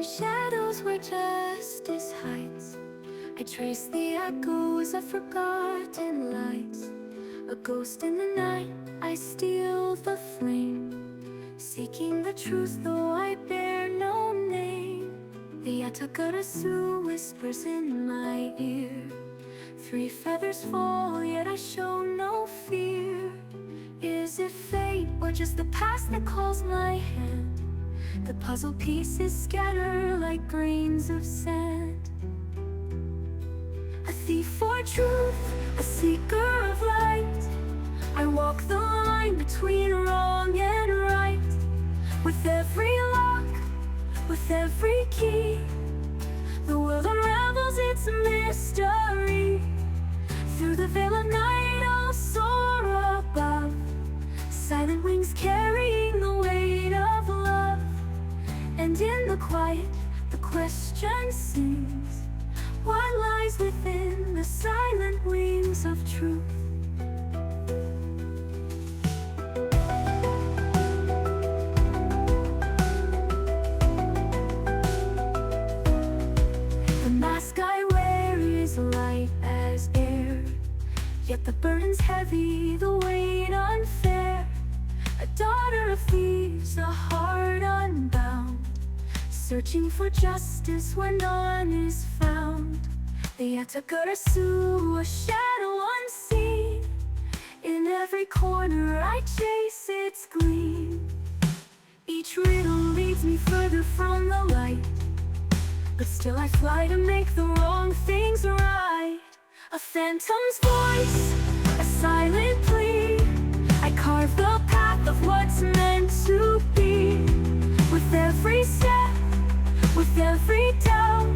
shadows where justice hides, I trace the echoes of forgotten lights. A ghost in the night, I steal the flame, seeking the truth though I bear no name. The Yatagarasu whispers in my ear, 3 feathers fall, yet I show no fear. Is it fate or just the past that calls my hand? The puzzle pieces scatter like grains of sand. A thief for truth, a seeker of light, I walk the line between wrong and right. With every lock, with every key, the world unravels its mystery. Through the veil of night I'll soar above, silent wings carrying the weight of love. And in the quiet, the question sings, what lies within the silent wings of truth? The mask I wear is light as air, yet the burden's heavy, the weight unfair. A daughter of thieves, a heart unbound, searching for justice where none is found. The Yatagarasu, a shadow unseen, in every corner I chase its gleam. Each riddle leads me further from the light, but still I fly to make the wrong things right. A phantom's voice, a silent plea, I carve the path of what's meant to be. With every step, with every doubt,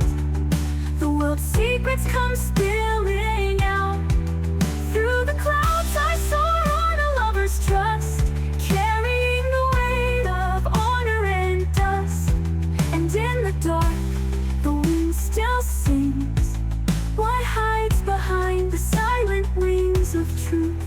the world's secrets come spilling out. Through the clouds I soar on a lover's trust, carrying the weight of honor and dust. And in the dark, the wind still sings, what hides behind the silent wings of truth?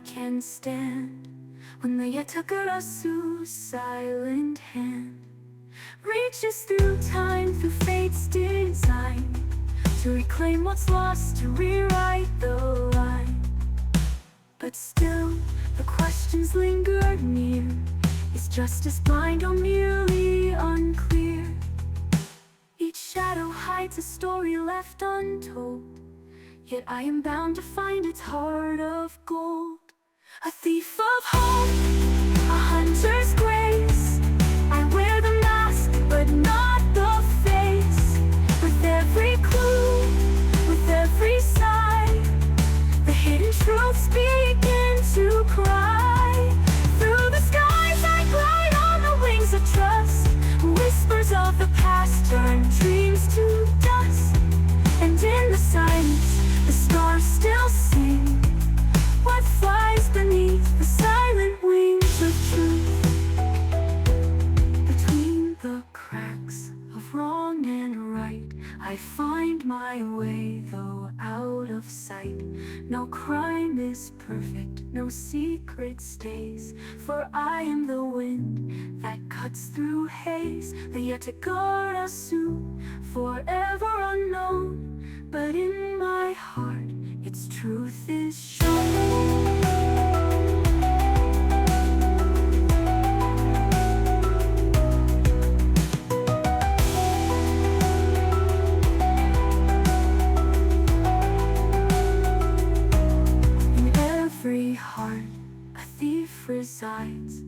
Can stand when the Yatagarasu silent hand reaches through time, through fate's design, to reclaim what's lost, to rewrite the line. But still, the questions linger near, is justice blind or merely unclear? Each shadow hides a story left untold, yet I am bound to find its heart of gold. A thief of hope, a hunter's grace, I wear the mask, but not the face. With every clue, with every sigh, the hidden truths begin to cry. Through the skies I glide on the wings of trust, whispers of the past turn dreams to dust. And in the silence, the stars still sing, what flies beneath the silent wings of truth? Between the cracks of wrong and right, I find my way, though out of sight. No crime is perfect, no secret stays, for I am the wind that cuts through haze. The Yatagarasu, forever unknown, but in my heart its truth is shown. In every heart a thief resides,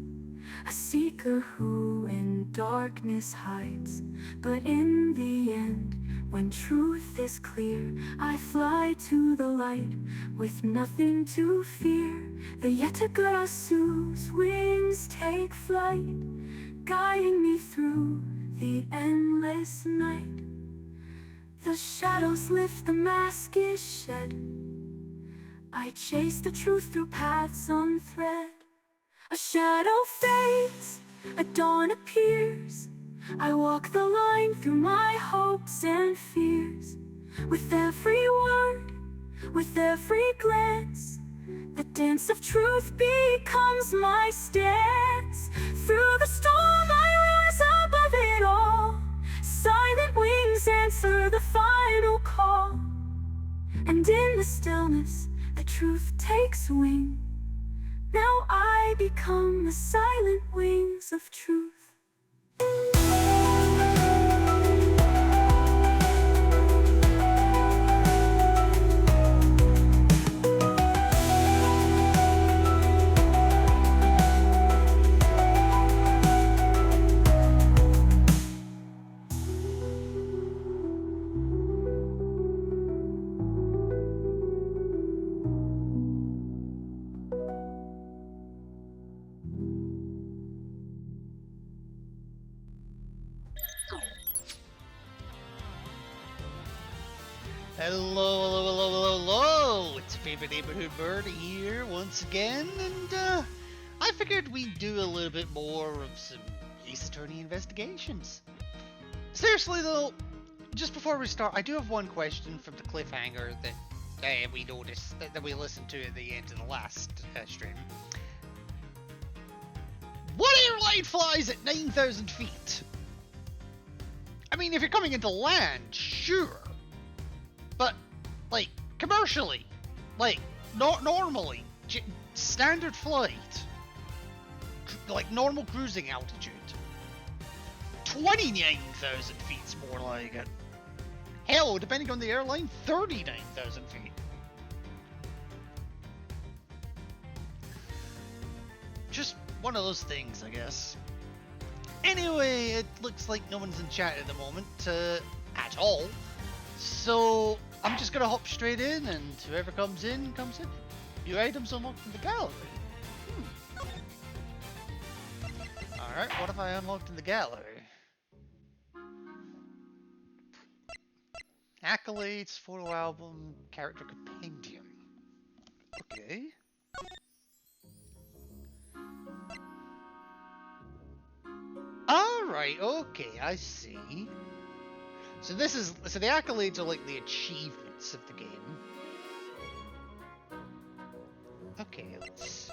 a seeker who in darkness hides. But in the end, when truth is clear, I fly to the light with nothing to fear. The Yatagarasu's wings take flight, guiding me through the endless night. The shadows lift, the mask is shed, I chase the truth through paths unthread. A shadow fades, a dawn appears. I walk the line through my hopes and fears. With every word, with every glance, the dance of truth becomes my stance. Through the storm I rise above it all. Silent wings answer the final call. And in the stillness, the truth takes wing. Now I become the silent wings of truth. Hello! It's Favorite Neighborhood Bird here once again, and I figured we'd do a little bit more of some Ace Attorney investigations. Seriously though, just before we start, I do have one question from the cliffhanger that we noticed, that we listened to at the end of the last stream. What airline flies at 9,000 feet? I mean, if you're coming into land, sure. But, like, commercially, like, not normally, standard flight, like normal cruising altitude, 29,000 feet's more like it. Hell, depending on the airline, 39,000 feet. Just one of those things, I guess. Anyway, it looks like no one's in chat at the moment, at all. So, I'm just gonna hop straight in, and whoever comes in, comes in. New items unlocked in the gallery. Alright, what have I unlocked in the gallery? Accolades, photo album, character compendium. Okay. Alright, okay, I see. So the accolades are like the achievements of the game. Okay, let's see.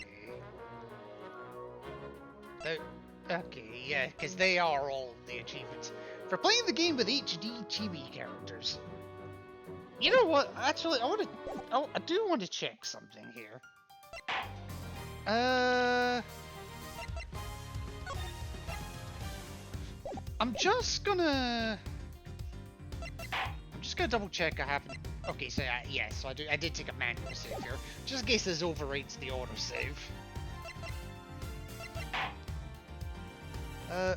Okay, yeah, because they are all the achievements. For playing the game with HD chibi characters. You know what, actually, I do want to check something here. I'm just gonna double check I haven't. Okay, so yes, so I did take a manual save here, just in case this overwrites the autosave.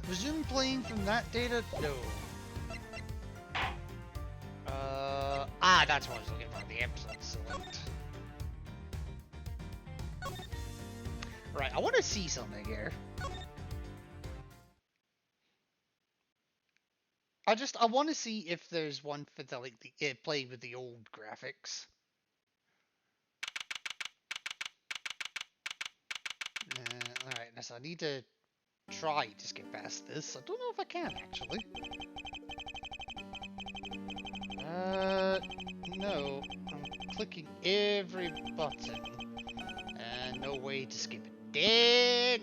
Resume playing from that data? No. That's what I was looking for, the episode select. Right, I want to see something here. I want to see if there's one for the play with the old graphics. Alright, so I need to try to skip past this. I don't know if I can actually. No. I'm clicking every button and no way to skip it. Dead.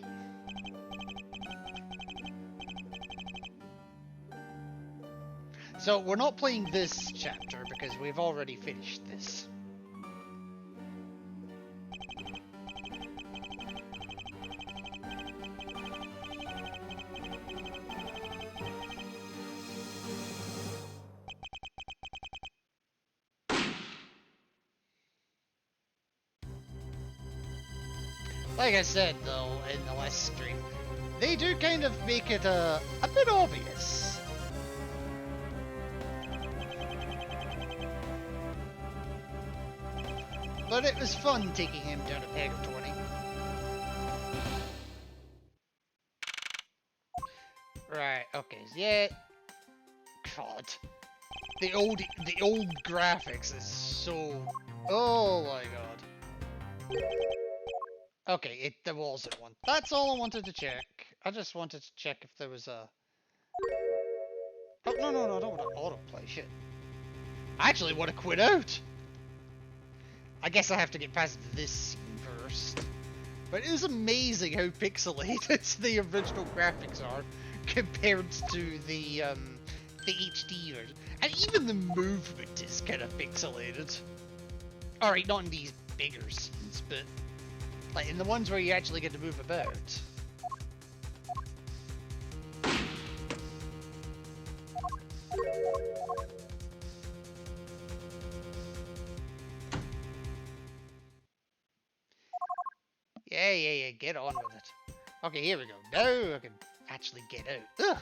So we're not playing this chapter because we've already finished this. Like I said though in the last stream, they do kind of make it a bit obvious. But it was fun taking him down a peg of 20. Right, okay, yeah. God. The old graphics is so... Oh my god. Okay, there wasn't one. That's all I wanted to check. I just wanted to check if there was a... Oh, no, no, no, I don't want to autoplay, shit. I actually want to quit out! I guess I have to get past this scene first. But it is amazing how pixelated the original graphics are compared to the HD version. And even the movement is kind of pixelated. Alright, not in these bigger scenes, but like in the ones where you actually get to move about. Yeah, get on with it. Okay, here we go. Now I can actually get out. Ugh.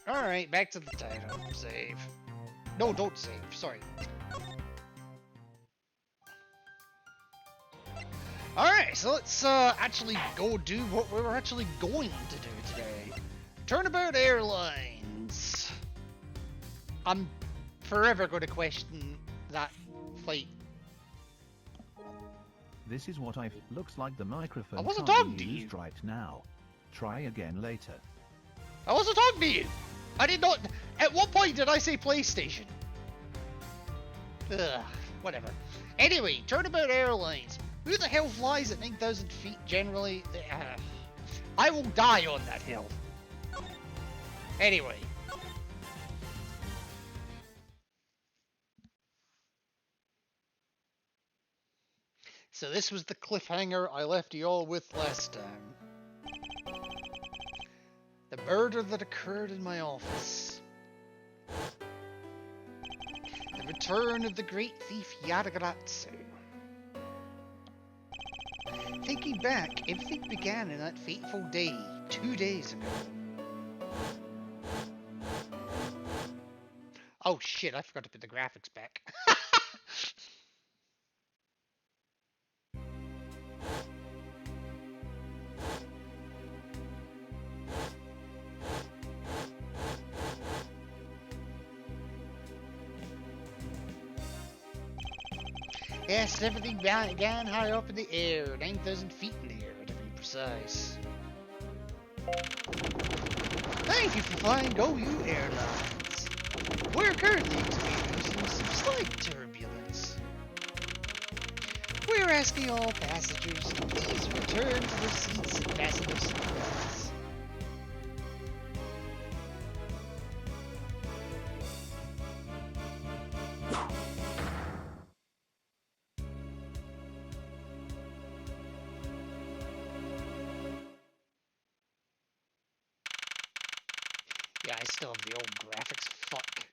Alright, back to the title. Save. No, don't save. Sorry. Alright, so let's actually go do what we were actually going to do today. Turnabout Airlines. I'm forever going to question that flight. This is what I looks like the microphone I wasn't can't talking be to you. used right now. Try again later. I wasn't talking to you! I did not... At what point did I say PlayStation? Ugh, whatever. Anyway, Turnabout Airlines. Who the hell flies at 9,000 feet generally? I will die on that hill. Anyway. So this was the cliffhanger I left you all with last time. The murder that occurred in my office. The return of the great thief Yadagaratsu. Thinking back, everything began in that fateful day, 2 days ago. Oh shit, I forgot to put the graphics back. Yes, everything began high up in the air, 9,000 feet in the air to be precise. Thank you for flying GoU Airlines. We're currently experiencing some slight turbulence. We're asking all passengers to please return to their seats and fasten their seatbelts. Yeah, I still have the old graphics. Fuck.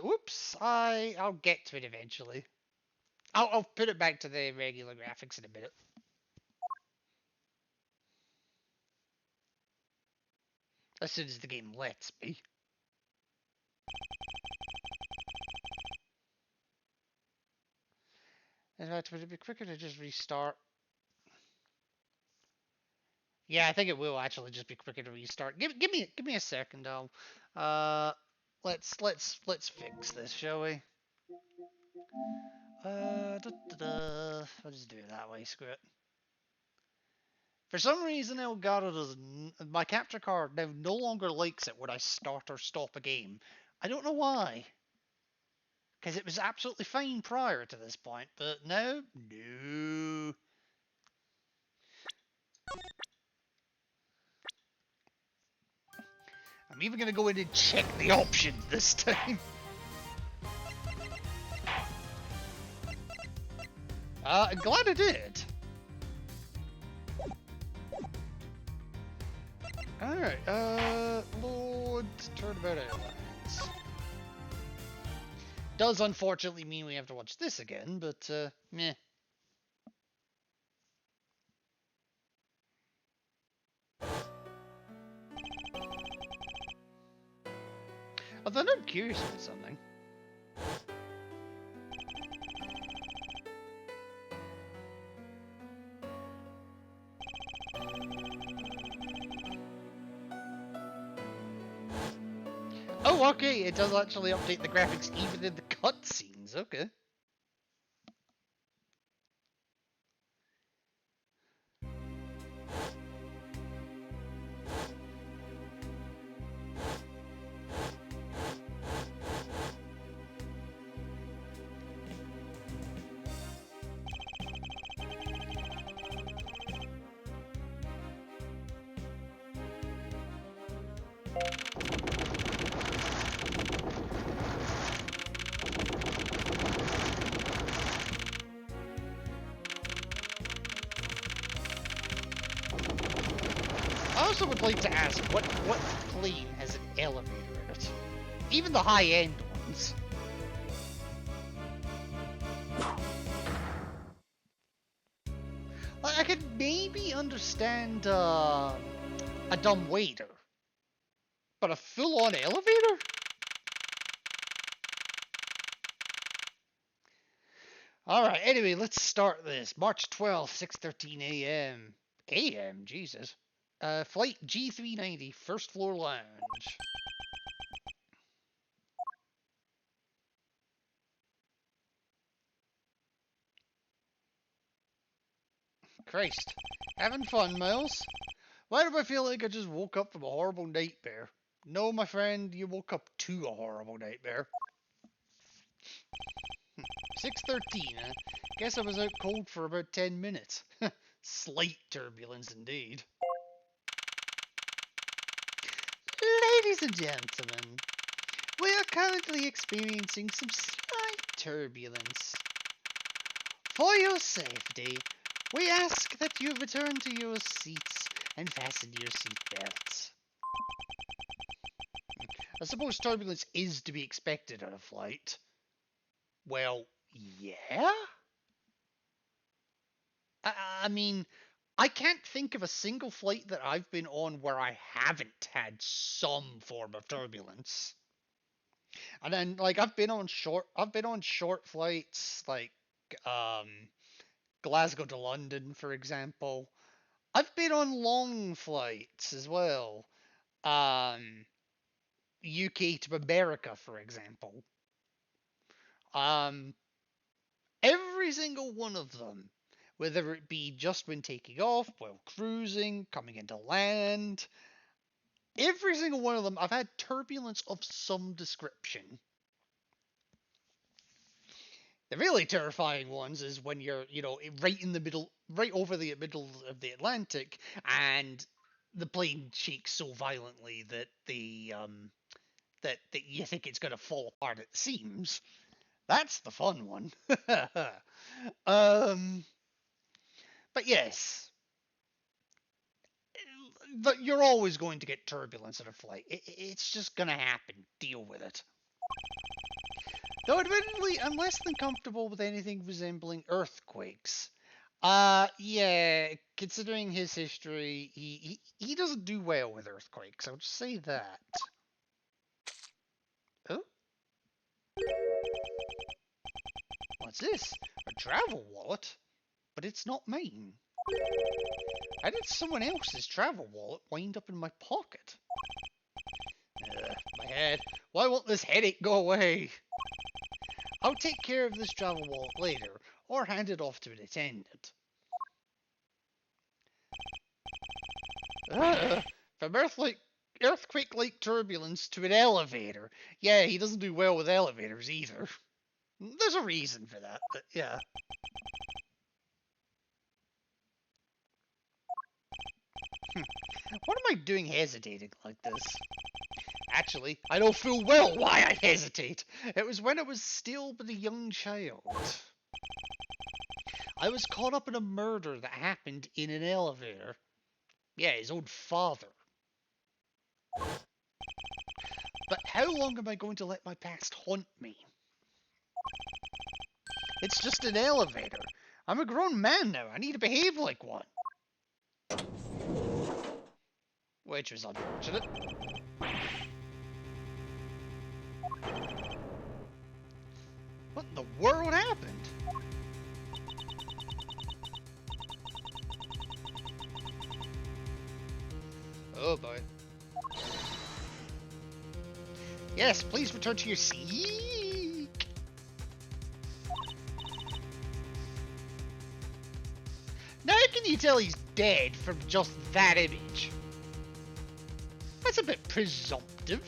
Whoops. I'll get to it eventually. I'll put it back to the regular graphics in a minute. As soon as the game lets me. In fact, would it be quicker to just restart? Yeah, I think it will actually just be quicker to restart. Give me a second, though. Let's fix this, shall we? I'll just do it that way. Screw it. For some reason, Elgato doesn't. My capture card now no longer likes it when I start or stop a game. I don't know why. Because it was absolutely fine prior to this point, but no. I'm even going to go in and check the options this time. I'm glad I did. Alright, Lord Turnabout Airlines. Does unfortunately mean we have to watch this again, but, meh. Although I'm curious about something. Oh, okay, it does actually update the graphics even in the cutscenes turbulence. Okay. I also would like to ask, what plane has an elevator in it? Even the high-end ones. Like, I could maybe understand a dumb waiter, but a full-on elevator? Alright, anyway, let's start this. March 12th, 6:13 a.m. A.m., Jesus. Flight G390, first floor lounge. Christ. Having fun, Miles? Why do I feel like I just woke up from a horrible nightmare? No, my friend, you woke up to a horrible nightmare. 6:13, huh? Guess I was out cold for about 10 minutes. Slight turbulence indeed. Ladies and gentlemen, we are currently experiencing some slight turbulence. For your safety, we ask that you return to your seats and fasten your seatbelts. I suppose turbulence is to be expected on a flight. Well, yeah? I mean, I can't think of a single flight that I've been on where I haven't had some form of turbulence. And then, like, I've been on short flights, like, Glasgow to London, for example. I've been on long flights as well. UK to America, for example. Every single one of them, whether it be just when taking off, while cruising, coming into land, every single one of them, I've had turbulence of some description. The really terrifying ones is when you're, right in the middle, right over the middle of the Atlantic, and the plane shakes so violently that that you think it's going to fall apart at the seams. That's the fun one. But yes, you're always going to get turbulence at a flight. It's just going to happen. Deal with it. Though admittedly, I'm less than comfortable with anything resembling earthquakes. Yeah, considering his history, he doesn't do well with earthquakes. I'll just say that. Oh? What's this? A travel wallet? But it's not mine. How did someone else's travel wallet wind up in my pocket? My head. Why won't this headache go away? I'll take care of this travel wallet later, or hand it off to an attendant. From earthquake-like turbulence to an elevator. Yeah, he doesn't do well with elevators either. There's a reason for that, but yeah. What am I doing hesitating like this? Actually, I know full well why I hesitate. It was when I was still but a young child. I was caught up in a murder that happened in an elevator. Yeah, his own father. But how long am I going to let my past haunt me? It's just an elevator. I'm a grown man now. I need to behave like one. Which was unfortunate. What in the world happened? Oh boy. Yes, please return to your seat. tell he's dead from just that image. That's a bit presumptive.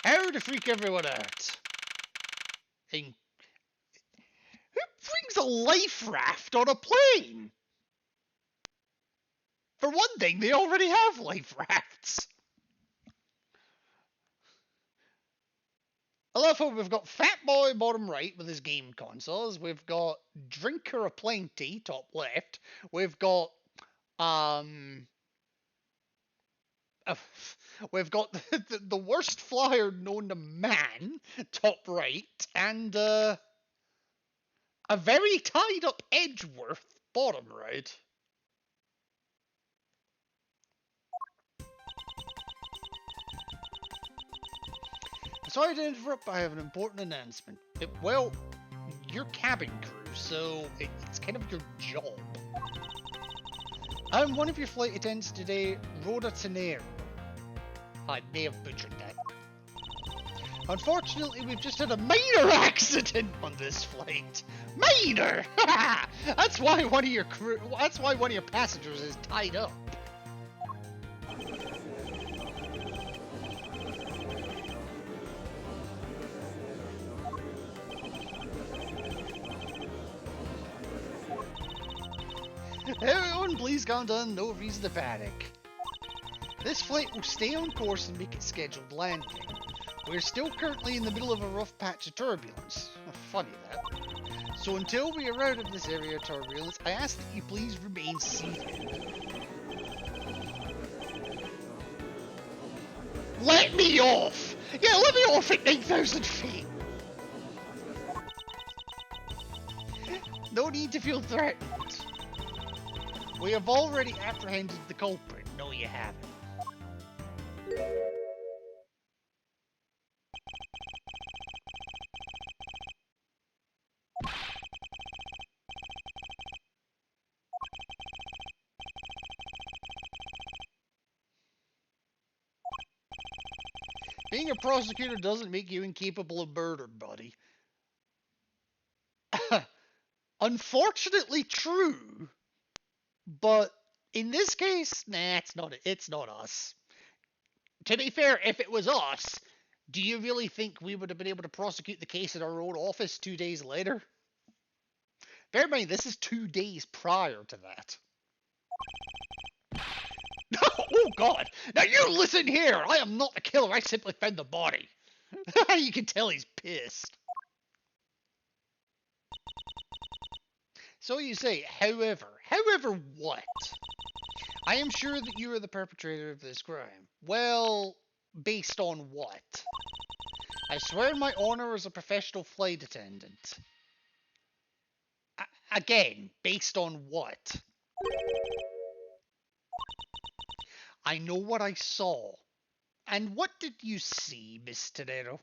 How to freak everyone out. And who brings a life raft on a plane? For one thing, they already have life rafts. I love how we've got Fat Boy bottom right with his game consoles. We've got Drinker Aplenty top left. We've got we've got the worst flyer known to man top right, and a very tied up Edgeworth bottom right. Sorry to interrupt, but I have an important announcement. Well, you're cabin crew, so it's kind of your job. I'm one of your flight attendants today, Rhoda Tenero. I may have butchered that. Unfortunately, we've just had a minor accident on this flight. Minor! That's why one of your passengers is tied up. Everyone, please calm down. No reason to panic. This flight will stay on course and make its scheduled landing. We're still currently in the middle of a rough patch of turbulence. Funny that. So until we are out of this area of turbulence, I ask that you please remain seated. Let me off! Yeah, let me off at 9,000 feet! No need to feel threatened. We have already apprehended the culprit. No, you haven't. Being a prosecutor doesn't make you incapable of murder, buddy. Unfortunately true. But in this case, nah, it's not us. To be fair, if it was us, do you really think we would have been able to prosecute the case in our own office 2 days later? Bear in mind, this is 2 days prior to that. Oh god! Now you listen here! I am not the killer, I simply found the body. You can tell he's pissed. So you say, however what? I am sure that you are the perpetrator of this crime. Well, based on what? I swear on my honor as a professional flight attendant. Again, based on what? I know what I saw. And what did you see, Miss Tenero?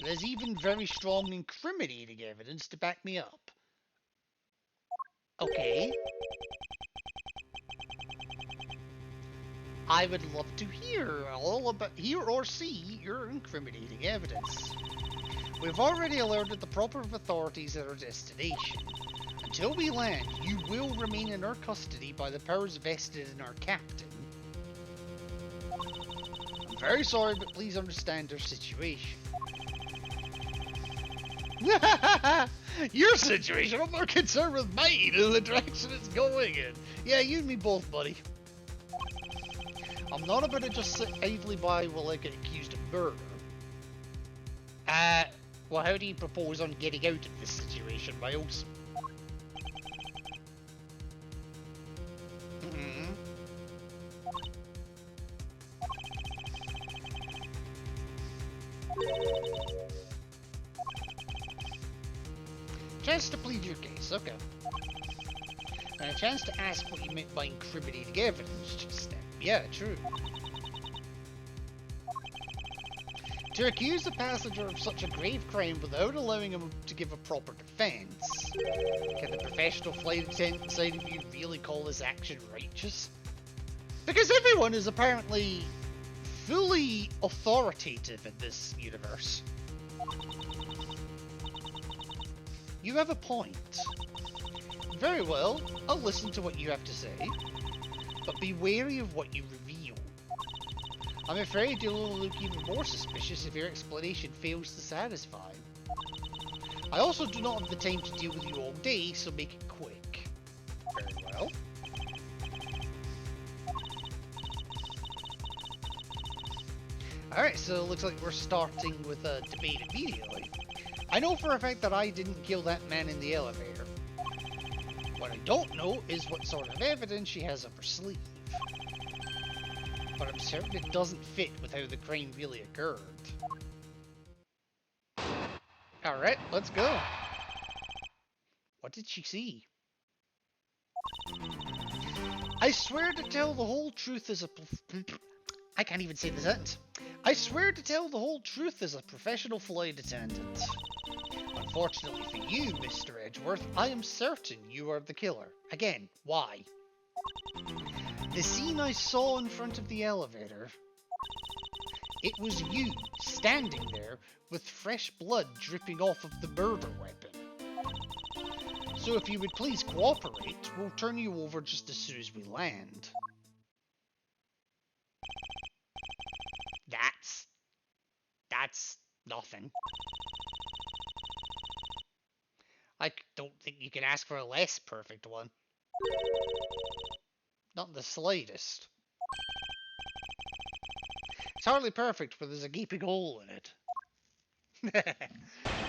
There's even very strong incriminating evidence to back me up. Okay. I would love to hear or see your incriminating evidence. We've already alerted the proper authorities at our destination. Until we land, you will remain in our custody by the powers vested in our captain. I'm very sorry, but please understand our situation. Your situation? I'm more concerned with mine and the direction it's going in. Yeah, you and me both, buddy. I'm not about to just sit idly by while I get accused of murder. Well, how do you propose on getting out of this situation, Miles? Chance to plead your case, okay. And a chance to ask what you meant by incriminating evidence just then. Yeah, true. To accuse a passenger of such a grave crime without allowing him to give a proper defense, can the professional flight attendant side of you really call this action righteous? Because everyone is apparently fully authoritative in this universe. You have a point. Very well, I'll listen to what you have to say, but be wary of what you reveal. I'm afraid you'll look even more suspicious if your explanation fails to satisfy. I also do not have the time to deal with you all day, so make it quick. Very well. Alright, so it looks like we're starting with a debate immediately. I know for a fact that I didn't kill that man in the elevator. What I don't know is what sort of evidence she has up her sleeve. But I'm certain it doesn't fit with how the crime really occurred. Alright, let's go. What did she see? I swear to tell the whole truth as a... I can't even say the sentence. I swear to tell the whole truth as a professional flight attendant. Unfortunately for you, Mr. Edgeworth, I am certain you are the killer. Again, why? The scene I saw in front of the elevator, it was you standing there with fresh blood dripping off of the murder weapon. So if you would please cooperate, we'll turn you over just as soon as we land. That's nothing. I don't think you can ask for a less perfect one. Not the slightest. It's hardly perfect, but there's a gaping hole in it.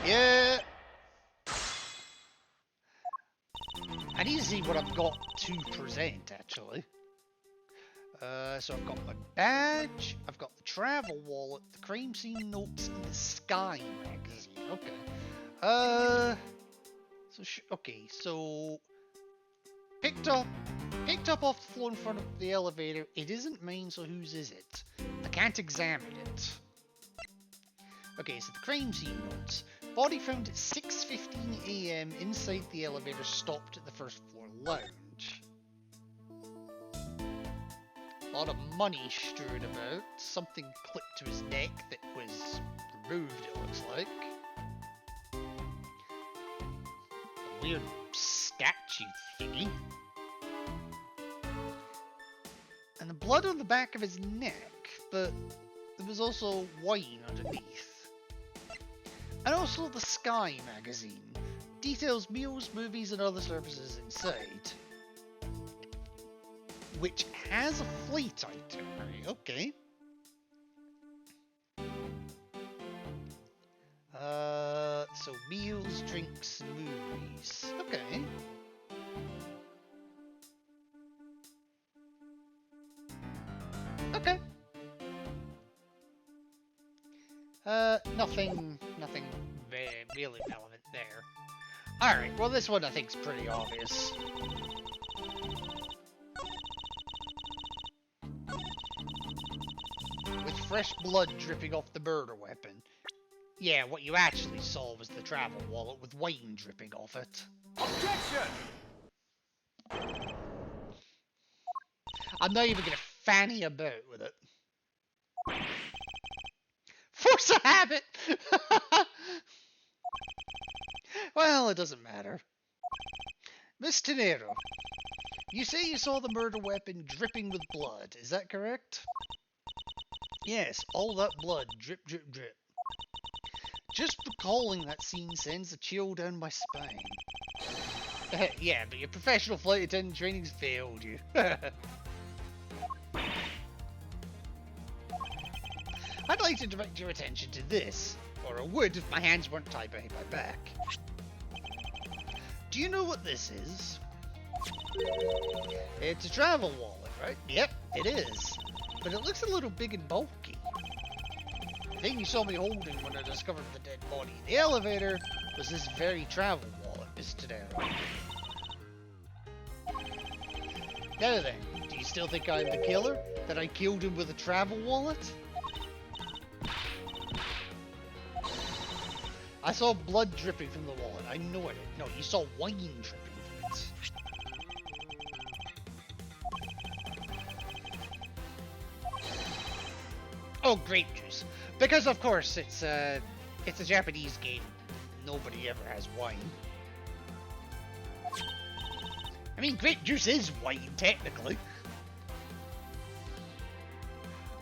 Yeah. I need to see what I've got to present, actually. So I've got my badge, I've got the travel wallet, the crime scene notes, and the Sky magazine. Okay. So picked up off the floor in front of the elevator. It isn't mine, so whose is it? I can't examine it. Okay, so the crime scene notes. Body found at 6:15 AM inside the elevator stopped at the first floor lounge. A lot of money strewn about. Something clipped to his neck that was removed, it looks like. A weird statue thingy. And the blood on the back of his neck, but there was also wine underneath. And also the Sky magazine. Details meals, movies, and other services inside. Which has a fleet itinerary, okay. So meals, drinks, and movies. Okay. Okay. Nothing really relevant there. Alright, well this one I think is pretty obvious. With fresh blood dripping off the murder weapon. Yeah, what you actually saw was the travel wallet with wine dripping off it. Objection! I'm not even gonna fanny about with it. Force a habit! Well, it doesn't matter. Miss Tenero, you say you saw the murder weapon dripping with blood, is that correct? Yes, all that blood, drip, drip, drip. Just recalling that scene sends a chill down my spine. Yeah, but your professional flight attendant training's failed you. I'd like to direct your attention to this, or I would if my hands weren't tied behind my back. Do you know what this is? It's a travel wallet, right? Yep, it is. But it looks a little big and bulky. The thing you saw me holding when I discovered the dead body in the elevator was this very travel wallet, Miss Tenero. Now then, do you still think I'm the killer? That I killed him with a travel wallet? I saw blood dripping from the wallet. I know it. No, you saw wine dripping from it. Oh, grape juice. Because of course it's a Japanese game. Nobody ever has wine. I mean, grape juice is wine technically.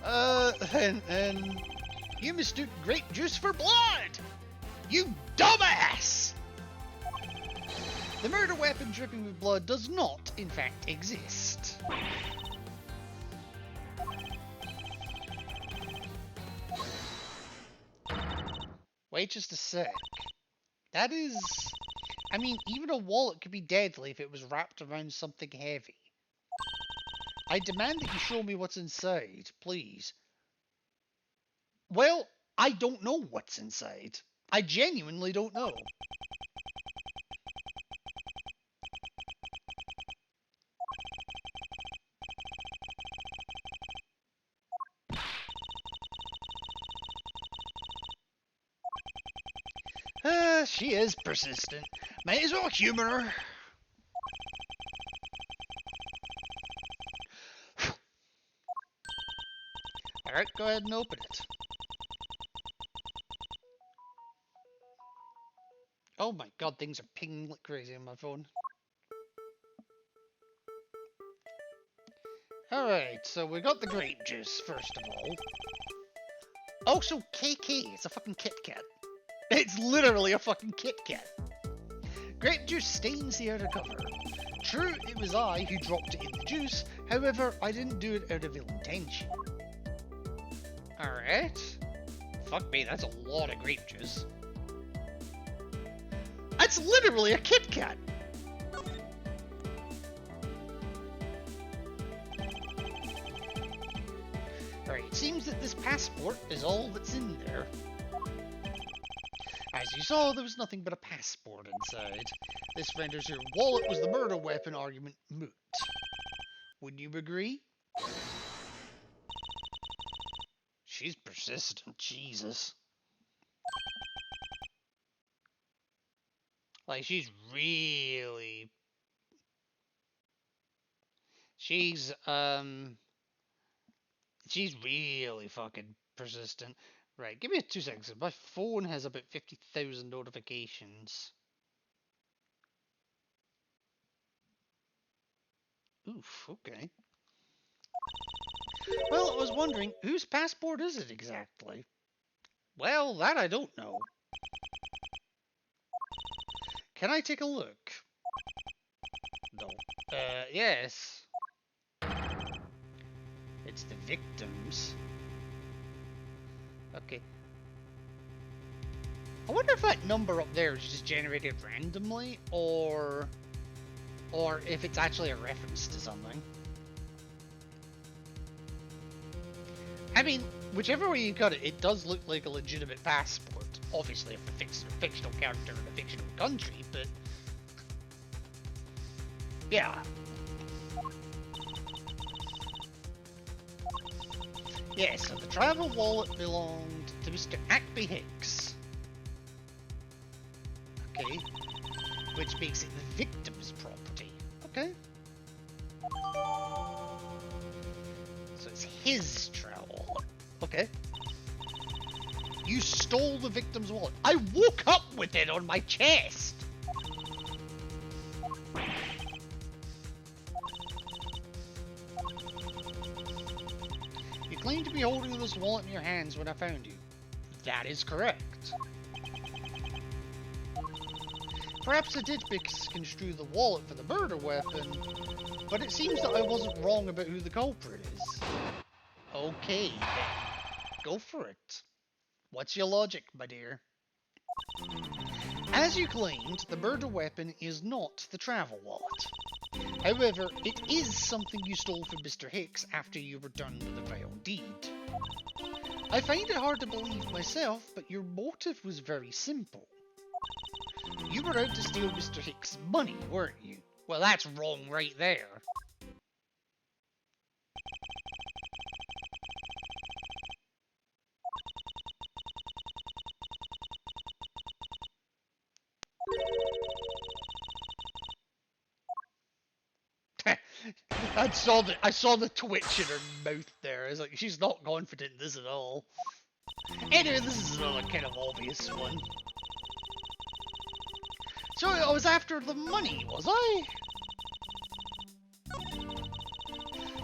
And you mistook grape juice for blood! You dumbass! The murder weapon dripping with blood does not, in fact, exist. Wait just a sec. That is... I mean, even a wallet could be deadly if it was wrapped around something heavy. I demand that you show me what's inside, please. Well, I don't know what's inside. I genuinely don't know. She is persistent. Might as well humor her. Alright, go ahead and open it. Oh my god, things are pinging like crazy on my phone. Alright, so we got the grape juice, first of all. Also, KK, it's a fucking Kit Kat. It's literally a fucking Kit Kat. Grape juice stains the outer cover. True, it was I who dropped it in the juice, however, I didn't do it out of ill intention. Alright. Fuck me, that's a lot of grape juice. That's literally a Kit Kat! Alright, it seems that this passport is all that's in there. As you saw, there was nothing but a passport inside. This renders your wallet was the murder weapon argument moot. Would you agree? She's persistent, Jesus. Like, she's really... She's really fucking persistent. Right, give me 2 seconds. My phone has about 50,000 notifications. Oof, okay. Well, I was wondering, whose passport is it exactly? Well, that I don't know. Can I take a look? No. Yes. It's the victims. Okay. I wonder if that number up there is just generated randomly, or if it's actually a reference to something. I mean, whichever way you cut it, it does look like a legitimate passport. Obviously, if a fictional character in a fictional country, but... yeah. Yes, so the travel wallet belonged to Mr. Ackby Hicks. Okay. Which makes it the victim's property. Okay. So it's his travel wallet. Okay. You stole the victim's wallet. I woke up with it on my chest. You claim to be holding this wallet in your hands when I found you. That is correct. Perhaps I did misconstrue the wallet for the murder weapon, but it seems that I wasn't wrong about who the culprit is. Okay, then. Go for it. What's your logic, my dear? As you claimed, the murder weapon is not the travel wallet. However, it is something you stole from Mr. Hicks after you were done with the vile deed. I find it hard to believe myself, but your motive was very simple. You were out to steal Mr. Hicks' money, weren't you? Well, that's wrong right there. I saw the twitch in her mouth there. I was like, she's not confident in this at all. Anyway, this is another kind of obvious one. So I was after the money, was I?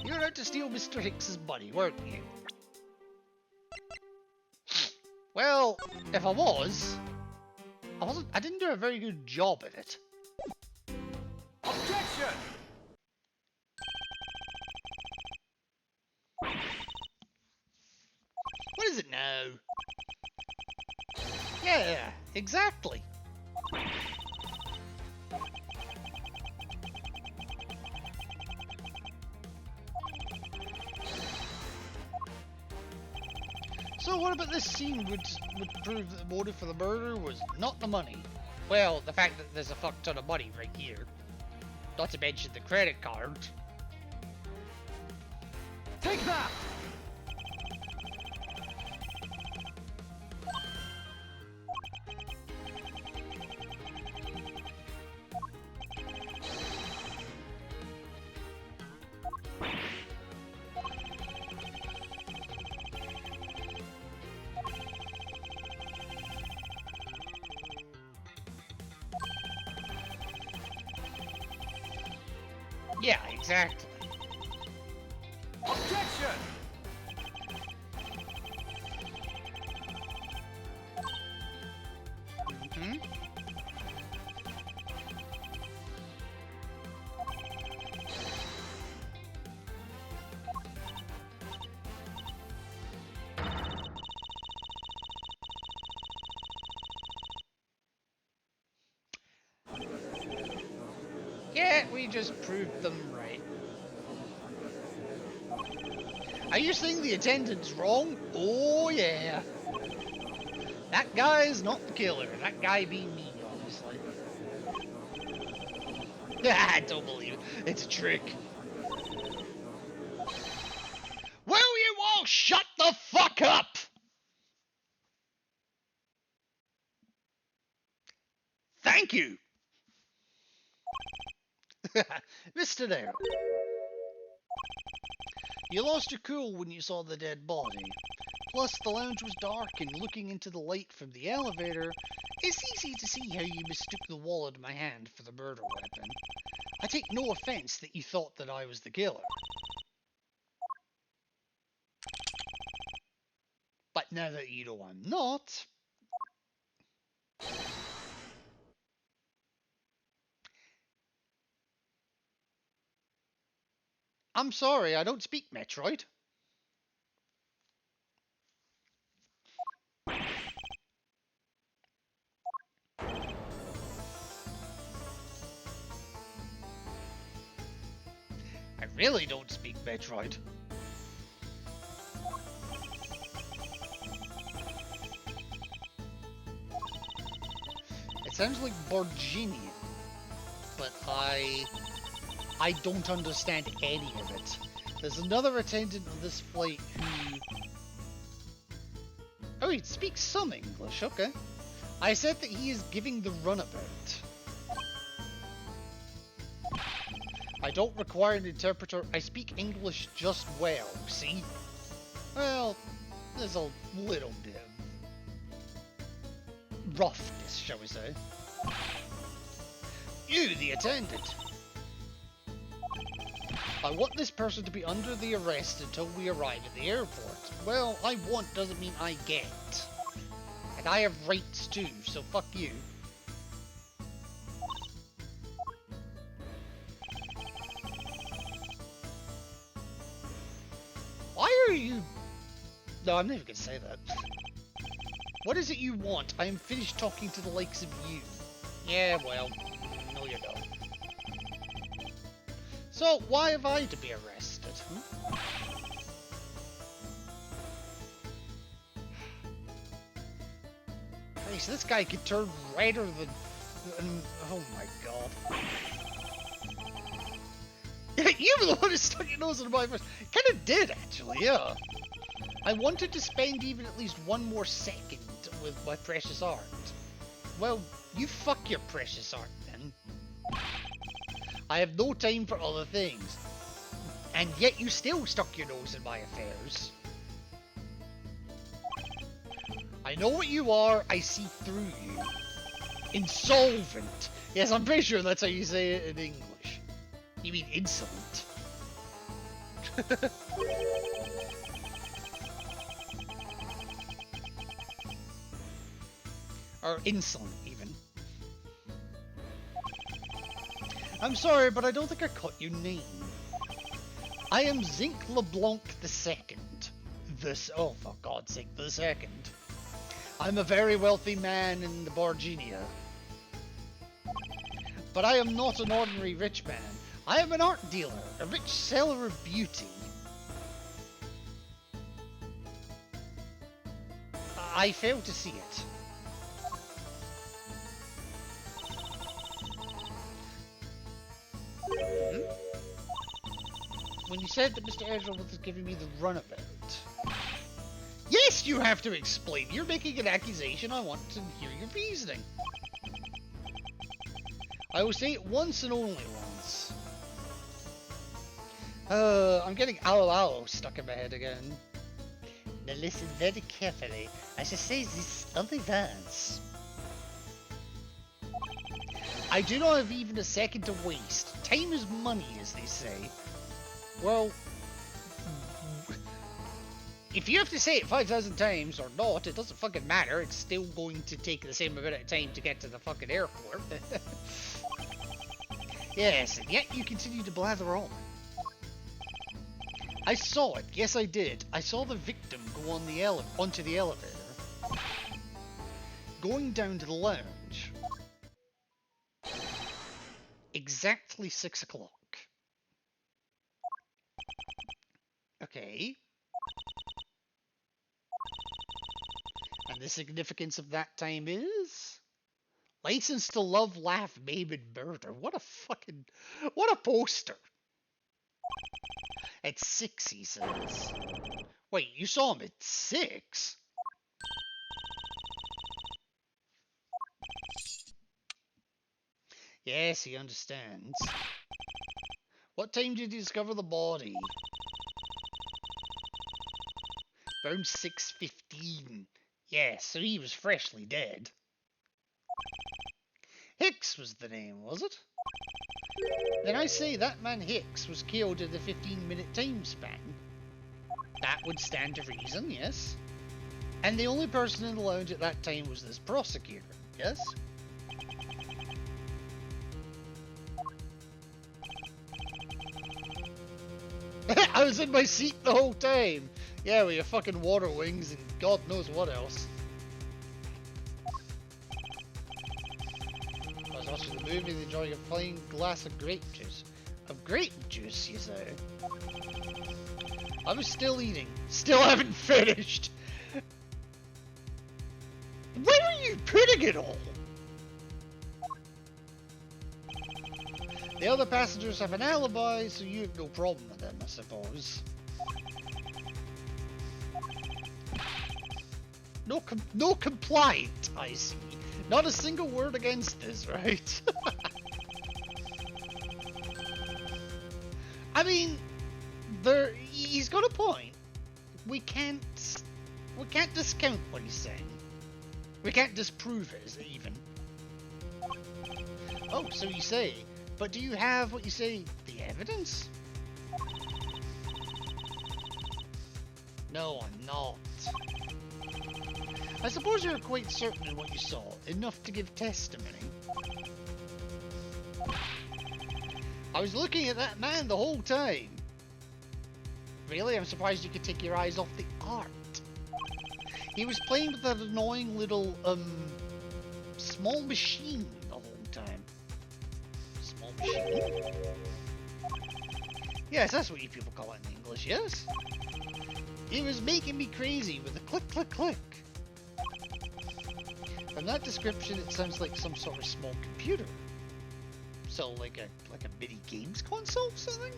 You were out to steal Mr. Hicks's money, weren't you? Well, if I wasn't. I didn't do a very good job at it. Objection! What is it now? Yeah, exactly. So what about this scene would prove that the motive for the murder was not the money? Well, the fact that there's a fuck ton of money right here. Not to mention the credit card. Take that! Yeah, exactly. Objection! Hmm? Yeah, we just proved them right. Are you saying the attendant's wrong? Oh yeah. That guy's not the killer. That guy being me, obviously. I don't believe it. It's a trick. Will you all shut the fuck up? Thank you. Mr. Darrow. You lost your cool when you saw the dead body. Plus, the lounge was dark, and looking into the light from the elevator, it's easy to see how you mistook the wallet in my hand for the murder weapon. I take no offense that you thought that I was the killer. But now that you know I'm not... I'm sorry, I don't speak Metroid. I really don't speak Metroid. It sounds like Borginian, but I don't understand any of it. There's another attendant on this flight who... Oh, he speaks some English, okay. I said that he is giving the runabout. I don't require an interpreter, I speak English just well, see? Well, there's a little bit of roughness, shall we say. You, the attendant. I want this person to be under the arrest until we arrive at the airport. Well, I want doesn't mean I get. And I have rights too, so fuck you. Why are you... No, I'm not even gonna say that. What is it you want? I am finished talking to the likes of you. Yeah, well, no you don't. So, why have I to be arrested? Hey, so this guy could turn redder than... Oh my god. You were the one who stuck your nose in my face. Kinda did, actually, yeah. I wanted to spend even at least one more second with my precious art. Well, you fuck your precious art then. I have no time for other things. And yet you still stuck your nose in my affairs. I know what you are, I see through you. Insolvent. Yes, I'm pretty sure that's how you say it in English. You mean insolent. Or insolent, even. I'm sorry, but I don't think I caught your name. I am Zinc LeBlanc II. Oh, for God's sake, the second. I'm a very wealthy man in the Borginia. But I am not an ordinary rich man. I am an art dealer, a rich seller of beauty. I fail to see it. When you said that Mr. Ezra was giving me the runabout. Yes, you have to explain. You're making an accusation. I want to hear your reasoning. I will say it once and only once. I'm getting aloe aloe stuck in my head again. Now listen very carefully. I shall say this in advance. I do not have even a second to waste. Time is money, as they say. Well, if you have to say it 5,000 times or not, it doesn't fucking matter. It's still going to take the same amount of time to get to the fucking airport. Yes, and yet you continue to blather on. I saw it. Yes, I did. I saw the victim go on the onto the elevator, going down to the lounge. Exactly 6 o'clock. Okay. And the significance of that time is? License to love, laugh, maim, and murder. What a poster. At 6, he says. Wait, you saw him at 6? Yes, he understands. What time did you discover the body? Around 6:15. Yes, so he was freshly dead. Hicks was the name, was it? Then I say that man Hicks was killed in the 15-minute time span. That would stand to reason, yes. And the only person in the lounge at that time was this prosecutor, yes? I was in my seat the whole time. Yeah, with your fucking water wings and God knows what else. I was watching the movie and enjoying a fine glass of grape juice. Of grape juice, you say? I was still eating. Still haven't finished. Where are you putting it all? The other passengers have an alibi, so you have no problem with them, I suppose. No complaint, I see. Not a single word against this, right? I mean, he's got a point. We can't discount what he's saying. We can't disprove it, even. Oh, so you say. But do you have what you say, the evidence? No, I'm not. I suppose you're quite certain in what you saw, enough to give testimony. I was looking at that man the whole time. Really? I'm surprised you could take your eyes off the art. He was playing with that annoying little, small machine the whole time. Small machine? Yes, that's what you people call it in English, yes? He was making me crazy with a click, click, click. From that description, it sounds like some sort of small computer. So, like a mini games console or something?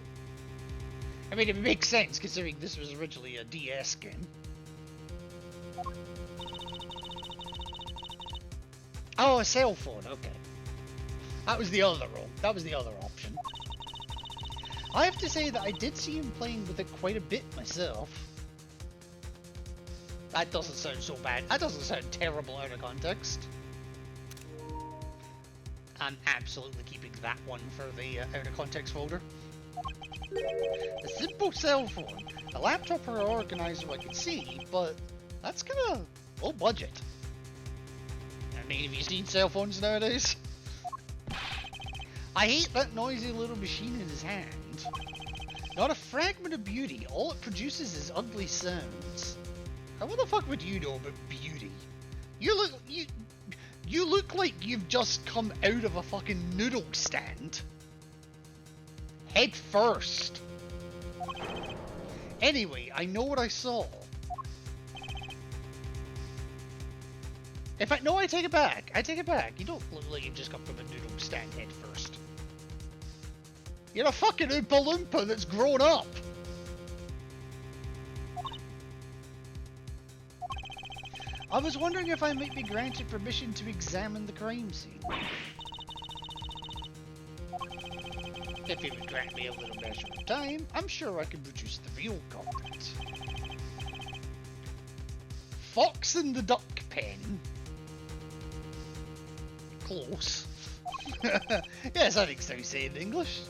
I mean, it makes sense considering this was originally a DS game. Oh, a cell phone, okay. That was the other option. I have to say that I did see him playing with it quite a bit myself. That doesn't sound so bad. That doesn't sound terrible out of context. I'm absolutely keeping that one for the out of context folder. A simple cell phone. A laptop or organizer I can see, but that's kind of low budget. I mean, have you seen cell phones nowadays? I hate that noisy little machine in his hand. Not a fragment of beauty. All it produces is ugly sounds. Now, what the fuck would you know about beauty? You look like you've just come out of a fucking noodle stand. Head first. Anyway, I know what I saw. In fact, no, I take it back. I take it back. You don't look like you've just come from a noodle stand head first. You're a fucking Oompa Loompa that's grown up. I was wondering if I might be granted permission to examine the crime scene. If you would grant me a little measure of time, I'm sure I could produce the real culprit. Fox and the Duck Pen. Close. Yes, I think so you say in English.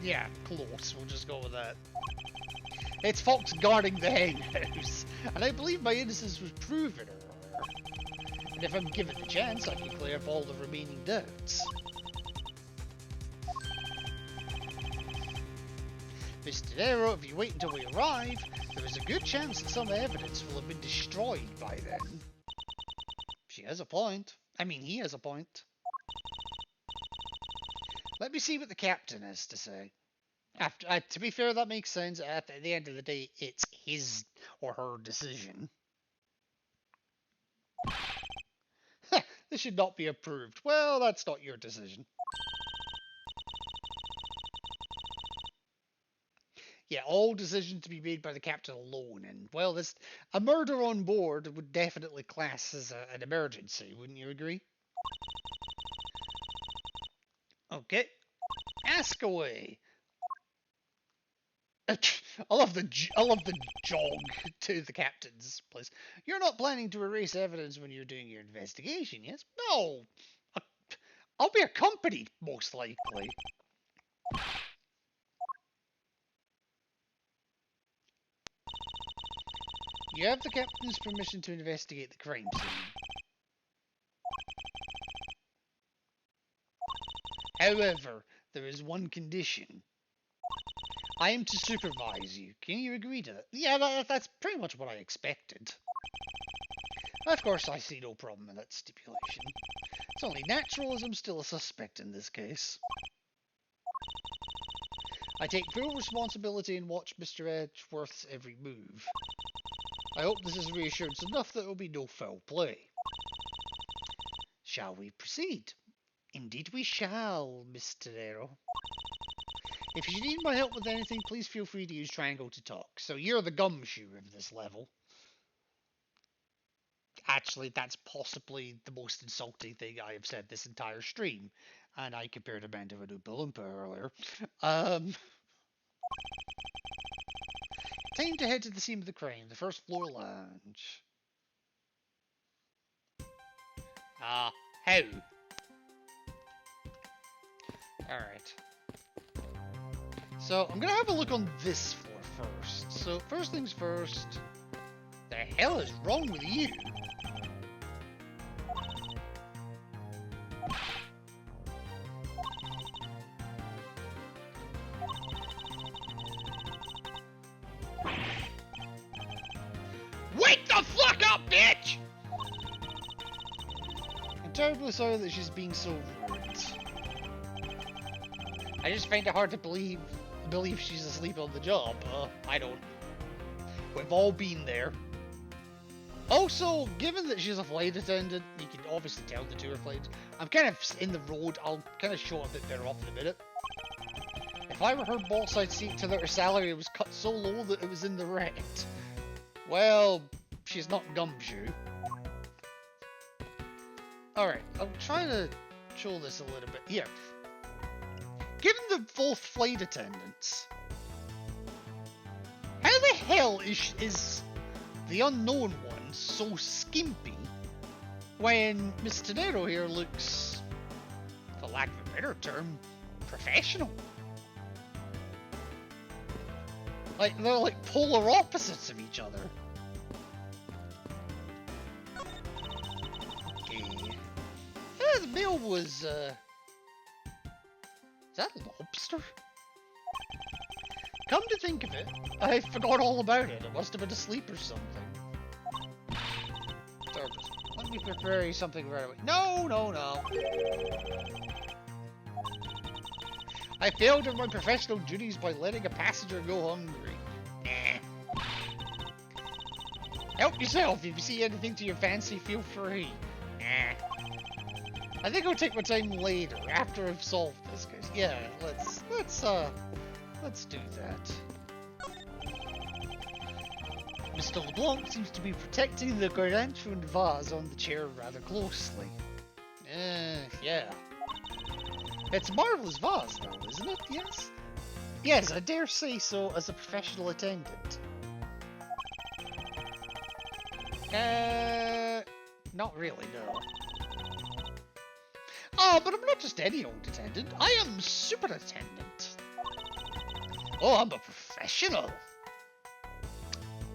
Yeah, close. We'll just go with that. It's Fox guarding the hen house, and I believe my innocence was proven earlier. And if I'm given the chance, I can clear up all the remaining doubts. Mr. Nero, if you wait until we arrive, there is a good chance that some evidence will have been destroyed by then. She has a point. I mean, he has a point. Let me see what the captain has to say. To be fair, that makes sense. At the end of the day, it's his or her decision. This should not be approved. Well, that's not your decision. Yeah, all decisions to be made by the captain alone. And, well, a murder on board would definitely class as an emergency, wouldn't you agree? Okay. Ask away. I love the jog to the captain's place. You're not planning to erase evidence when you're doing your investigation, yes? No! I'll be accompanied, most likely. You have the captain's permission to investigate the crime scene. However, there is one condition. I am to supervise you. Can you agree to that? Yeah, that's pretty much what I expected. Of course, I see no problem in that stipulation. It's only natural as I'm still a suspect in this case. I take full responsibility and watch Mr. Edgeworth's every move. I hope this is reassurance enough that there will be no foul play. Shall we proceed? Indeed we shall, Mr. Nero. If you need my help with anything, please feel free to use triangle to talk. So you're the gumshoe of this level. Actually, that's possibly the most insulting thing I have said this entire stream. And I compared a man to an Oompa Loompa earlier. Time to head to the scene of the crime, the first floor lounge. How? Alright. So, I'm gonna have a look on this floor first. So, first things first. The hell is wrong with you? Wake the fuck up, bitch! I'm terribly sorry that she's being so rude. I just find it hard to believe she's asleep on the job. I don't. We've all been there. Also, given that she's a flight attendant, you can obviously tell the two are flights. I'm kind of in the road. I'll kind of show a bit better off in a minute. If I were her boss, I'd see to that her salary was cut so low that it was in the red. Well, she's not gumshoe. Alright, I'm trying to show this a little bit. Here. given the both flight attendants, how the hell is the unknown one so skimpy when Miss Tenero here looks, for lack of a better term, professional? Like, they're like polar opposites of each other. Okay. Yeah, the mail was, is that lobster? Come to think of it, I forgot all about it. It must have been asleep or something. Service. Let me prepare you something right away. No, no, no. I failed in my professional duties by letting a passenger go hungry. Nah. Help yourself. If you see anything to your fancy, feel free. Nah. I think I'll take my time later, after I've solved this case. Yeah, let's do that. Mr. LeBlanc seems to be protecting the gargantuan vase on the chair rather closely. Yeah. It's a marvelous vase, though, isn't it? Yes? Yes, I dare say so as a professional attendant. Not really, no. Oh, but I'm not just any old attendant. I am super attendant. Oh, I'm a professional.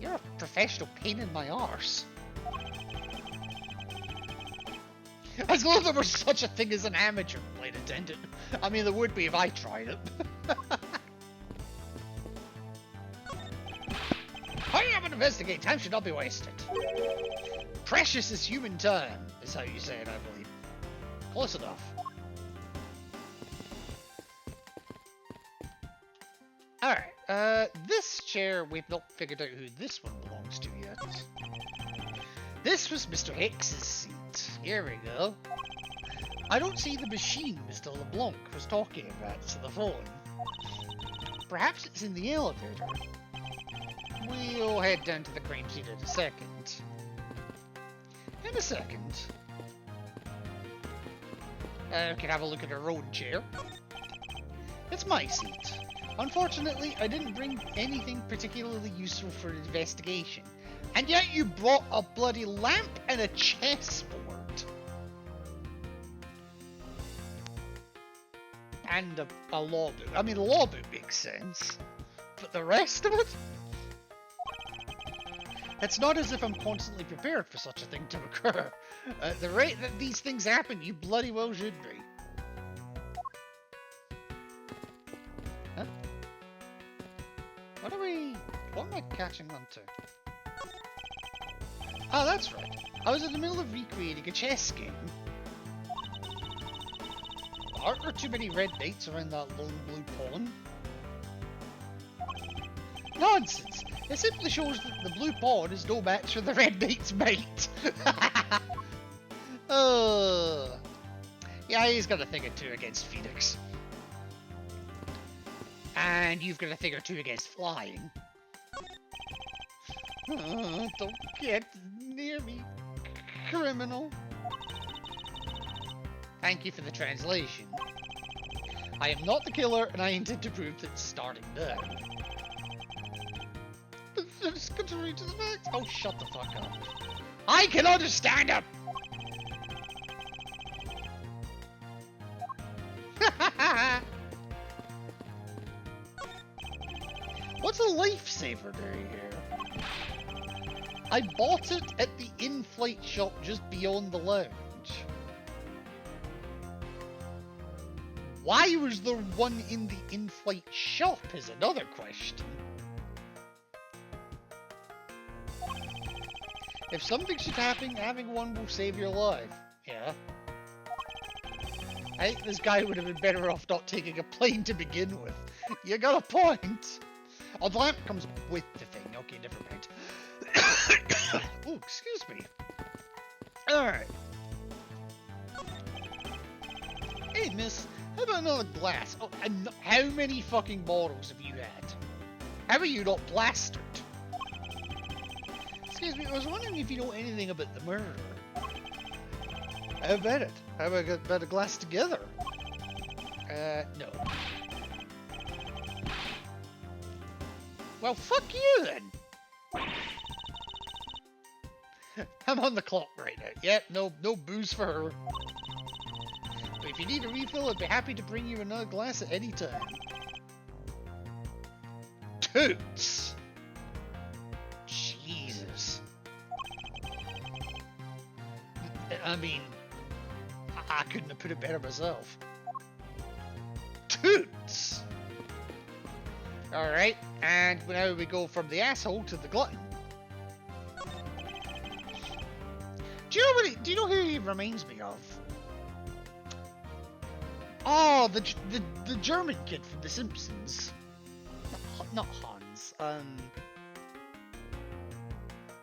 You're a professional pain in my arse. As though there was such a thing as an amateur flight attendant. I mean, there would be if I tried it. Hurry up and investigate. Time should not be wasted. Precious is human time, is how you say it, I believe. Close enough. Alright, this chair, we've not figured out who this one belongs to yet. This was Mr. X's seat. Here we go. I don't see the machine Mr. LeBlanc was talking about to the phone. Perhaps it's in the elevator. We'll head down to the crane seat in a second. In a second. We can have a look at our own chair. It's my seat. Unfortunately, I didn't bring anything particularly useful for investigation. And yet you brought a bloody lamp and a chessboard. And a law book. I mean, the law book makes sense. But the rest of it? It's not as if I'm constantly prepared for such a thing to occur. At the rate that these things happen, you bloody well should be. Huh? What am I catching on to? Oh, that's right. I was in the middle of recreating a chess game. Aren't there too many red knights around that lone blue pawn? Nonsense! It simply shows that the blue pawn is no match for the red knight's might. Yeah, he's got a thing or two against Phoenix. And you've got a thing or two against flying. Don't get near me, criminal. Thank you for the translation. I am not the killer, and I intend to prove that starting now. It's good to read to the next. Oh, shut the fuck up. I can understand him! What's a lifesaver doing here? I bought it at the in-flight shop just beyond the lounge. Why was there one in the in-flight shop is another question. If something should happen, having one will save your life. Yeah. I think this guy would have been better off not taking a plane to begin with. You got a point. Oh, the lamp comes with the thing. Okay, never mind. Oh, excuse me. Alright. Hey, miss. How about another glass? Oh, and how many fucking bottles have you had? How are you not blasted? Excuse me, I was wondering if you know anything about the murder. How about it? How about a glass together? No. Well, fuck you then. I'm on the clock right now. Yep, no booze for her. But if you need a refill, I'd be happy to bring you another glass at any time. Toots! Jesus. I mean, I couldn't have put it better myself. Toots! Alright, and now we go from the asshole to the glutton. Do you know who he reminds me of? Oh, the German kid from The Simpsons. Not Hans.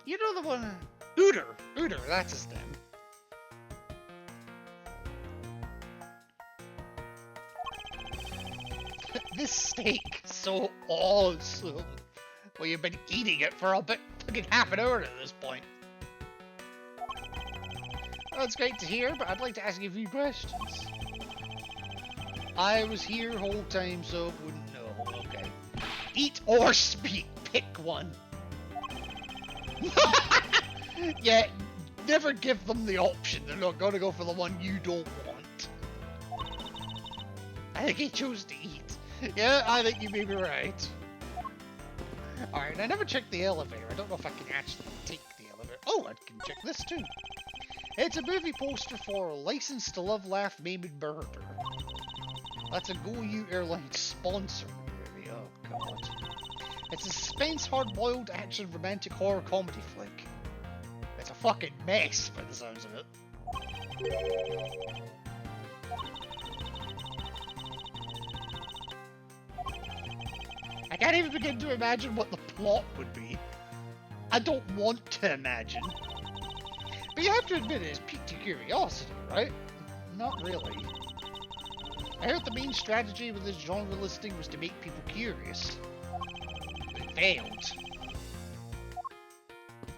You know the one. Uter, that's his name. This steak, so awesome. Well, you've been eating it for about fucking half an hour at this point. That's great to hear, but I'd like to ask you a few questions. I was here whole time, so wouldn't know. Okay. Eat or speak. Pick one. Yeah, never give them the option. They're not gonna go for the one you don't want. I think he chose to eat. Yeah, I think you may be right. Alright, I never checked the elevator. I don't know if I can actually take the elevator. Oh, I can check this too. It's a movie poster for License to Love, Laugh, Maim and Murder. That's a GoU Airlines sponsored movie. Oh, God. It's a suspense, hard-boiled, action, romantic, horror comedy flick. It's a fucking mess, by the sounds of it. I can't even begin to imagine what the plot would be. I don't want to imagine. But you have to admit it's piqued your curiosity, right? Not really. I heard the main strategy with this genre listing was to make people curious. But it failed.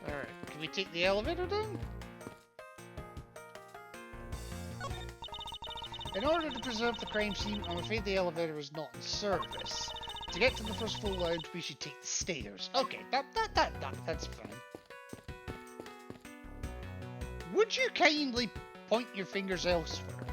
Alright, can we take the elevator down? In order to preserve the crime scene, I'm afraid the elevator is not in service. To get to the first floor lounge, we should take the stairs. Okay, that's fine. Would you kindly point your fingers elsewhere?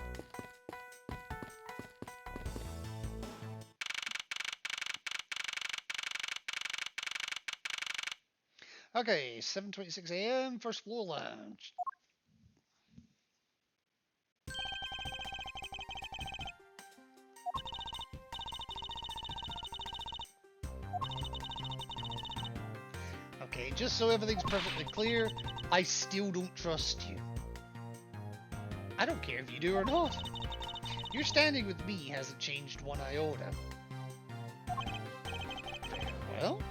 Okay, 7:26 AM, first floor lounge. Okay, just so everything's perfectly clear, I still don't trust you. I don't care if you do or not. Your standing with me hasn't changed one iota. Very well.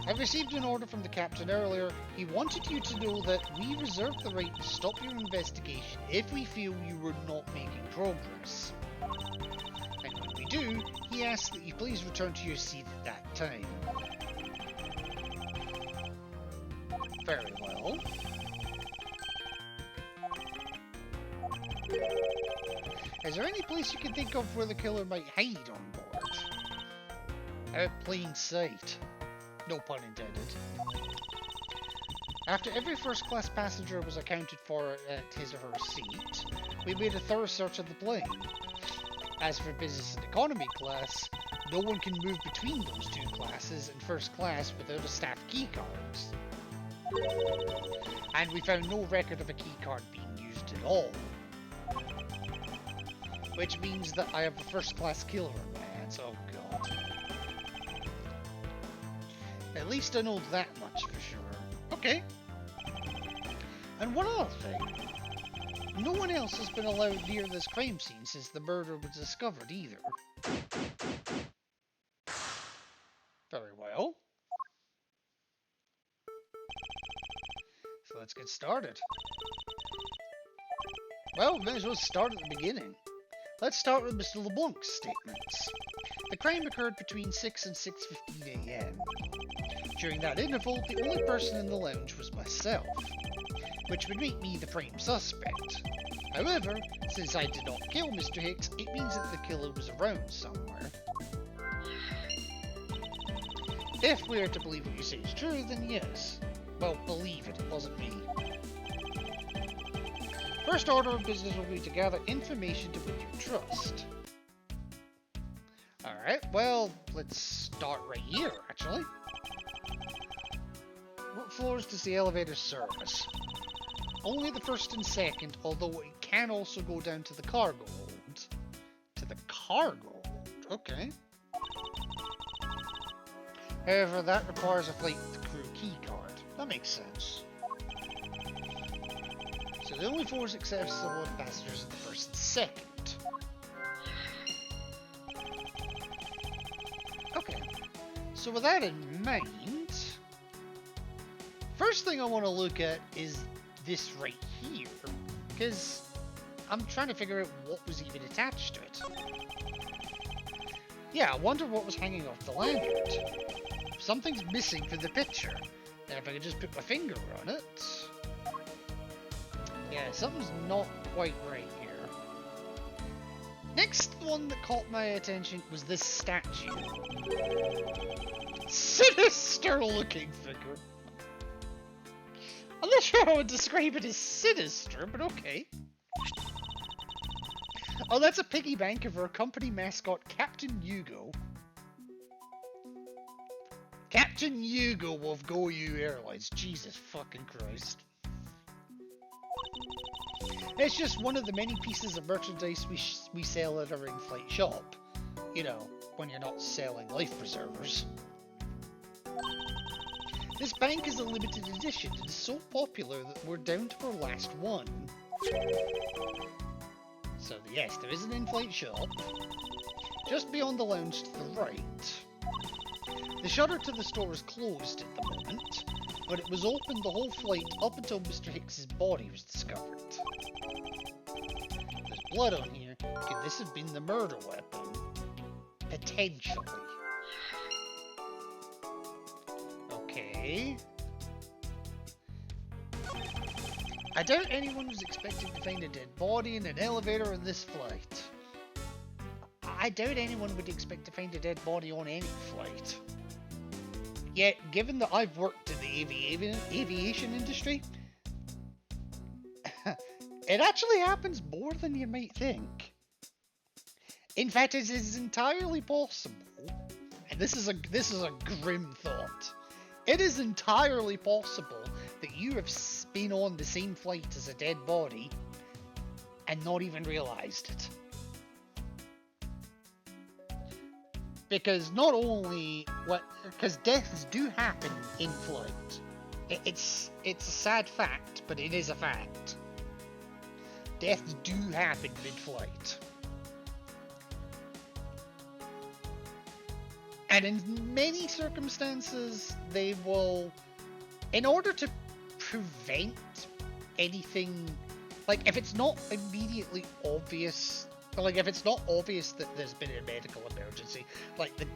I received an order from the captain earlier. He wanted you to know that we reserve the right to stop your investigation if we feel you were not making progress. And when we do, he asks that you please return to your seat at that time. Very well. Is there any place you can think of where the killer might hide on board? Out plain sight. No pun intended. After every first-class passenger was accounted for at his or her seat, we made a thorough search of the plane. As for business and economy class, no one can move between those two classes in first class without a staff keycard. And we found no record of a keycard being used at all. Which means that I have a first-class killer in my hands. Oh god. At least I know that much for sure. Okay. And one other thing. No one else has been allowed near this crime scene since the murder was discovered either. Very well. So let's get started. Well, we may as well start at the beginning. Let's start with Mr. LeBlanc's statements. The crime occurred between 6 and 6:15 AM. During that interval, the only person in the lounge was myself, which would make me the prime suspect. However, since I did not kill Mr. Hicks, it means that the killer was around somewhere. If we are to believe what you say is true, then yes. Well, believe it, it wasn't me. First order of business will be to gather information to win your trust. Alright, well, let's start right here, actually. What floors does the elevator service? Only the first and second, although it can also go down to the cargo hold. To the cargo hold? Okay. However, that requires a flight crew key card. That makes sense. So the only floors accessible to passengers are the first and second. Okay. So with that in mind, first thing I want to look at is this right here, because I'm trying to figure out what was even attached to it. Yeah, I wonder what was hanging off the lanyard. Something's missing from the picture. And if I could just put my finger on it... Yeah, something's not quite right here. Next one that caught my attention was this statue. Sinister looking figure. I'm not sure how I would describe it as sinister, but okay. Oh, that's a piggy bank of our company mascot, Captain Yugo. Captain Yugo of GoYu Airlines. Jesus fucking Christ. It's just one of the many pieces of merchandise we sell at our in-flight shop. You know, when you're not selling life preservers. This bank is a limited edition. It is so popular that we're down to our last one. So yes, there is an in-flight shop. Just beyond the lounge to the right. The shutter to the store is closed at the moment, but it was open the whole flight up until Mr. Hicks's body was discovered. There's blood on here. Could this have been the murder weapon? Potentially. Okay. I doubt anyone was expecting to find a dead body in an elevator on this flight. I doubt anyone would expect to find a dead body on any flight. Yet, given that I've worked in the aviation industry, it actually happens more than you might think. In fact, it is entirely possible, and this is a grim thought. It is entirely possible that you have been on the same flight as a dead body and not even realized it. Because not only because deaths do happen in flight. It's a sad fact, but it is a fact. Deaths do happen mid-flight. And in many circumstances, they will, in order to prevent anything, like if it's not immediately obvious, like if it's not obvious that there's been a medical emergency, like the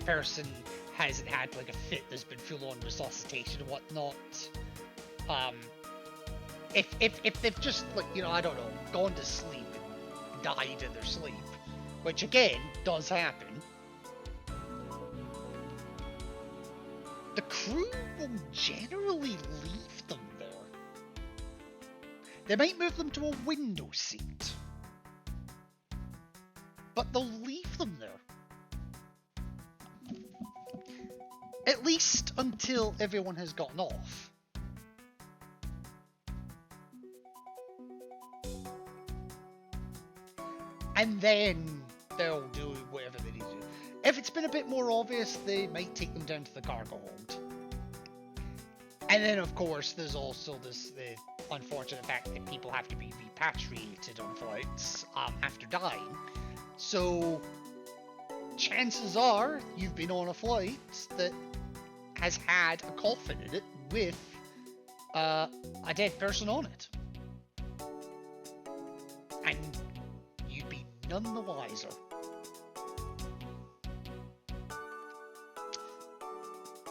person hasn't had like a fit, there's been full-on resuscitation and whatnot. If they've just like, you know, I don't know, gone to sleep and died in their sleep, which again does happen. The crew will generally leave them there. They might move them to a window seat, but they'll leave them there. At least until everyone has gotten off. And then they'll do whatever they need to do. If it's been a bit more obvious, they might take them down to the cargo hold. And then, of course, there's also the unfortunate fact that people have to be repatriated on flights after dying. So, chances are you've been on a flight that has had a coffin in it with a dead person on it. And you'd be none the wiser.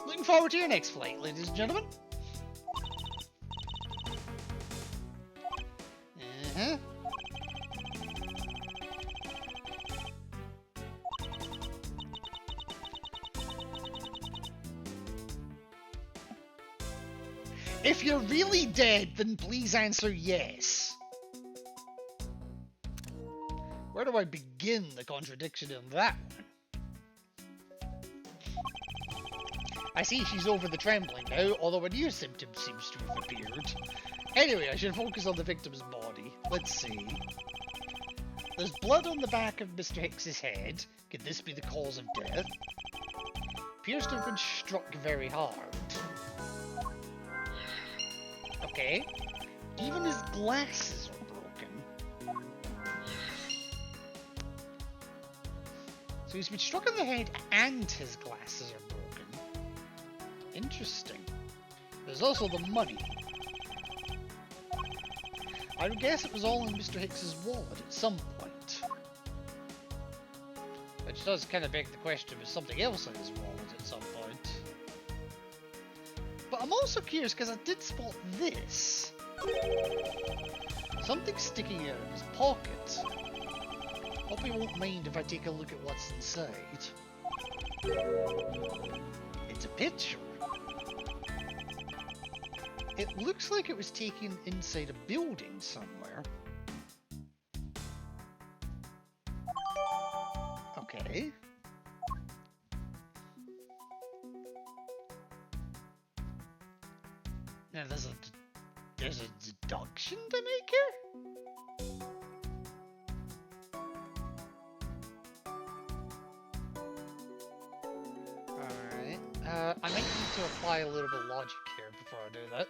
Looking forward to your next flight, ladies and gentlemen. If you're really dead, then please answer yes. Where do I begin the contradiction in that one? I see she's over the trembling now, although a new symptom seems to have appeared. Anyway, I should focus on the victim's body. Let's see. There's blood on the back of Mr. Hicks's head. Could this be the cause of death? Appears to have been struck very hard. Okay. Even his glasses are broken. So he's been struck in the head and his glasses are broken. Interesting. There's also the money. I would guess it was all in Mr. Hicks's wallet at some point. Which does kind of beg the question, was something else in his wallet at some point? But I'm also curious because I did spot this. Something sticking out of his pocket. Hope he won't mind if I take a look at what's inside. It's a picture. It looks like it was taken inside a building somewhere. Okay. Now there's a deduction to make here? Alright. I might need to apply a little bit of logic here before I do that.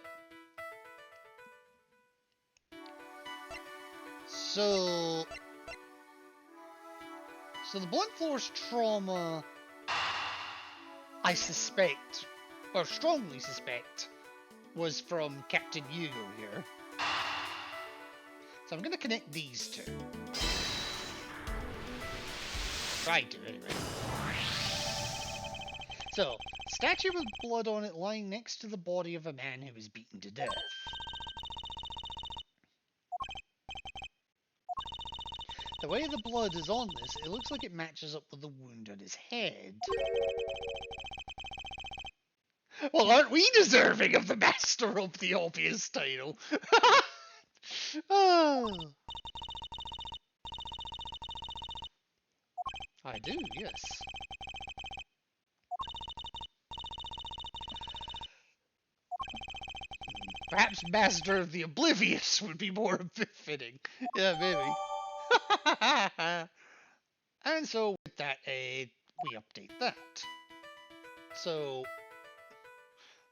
So the blunt force trauma, I suspect, or strongly suspect, was from Captain Hugo here. So I'm going to connect these two. Try to, anyway. So, statue with blood on it lying next to the body of a man who was beaten to death. The way the blood is on this, it looks like it matches up with the wound on his head. Well, aren't we deserving of the Master of the Obvious title? Oh. I do, yes. Perhaps Master of the Oblivious would be more fitting. Yeah, maybe. And so with that, we update that. So,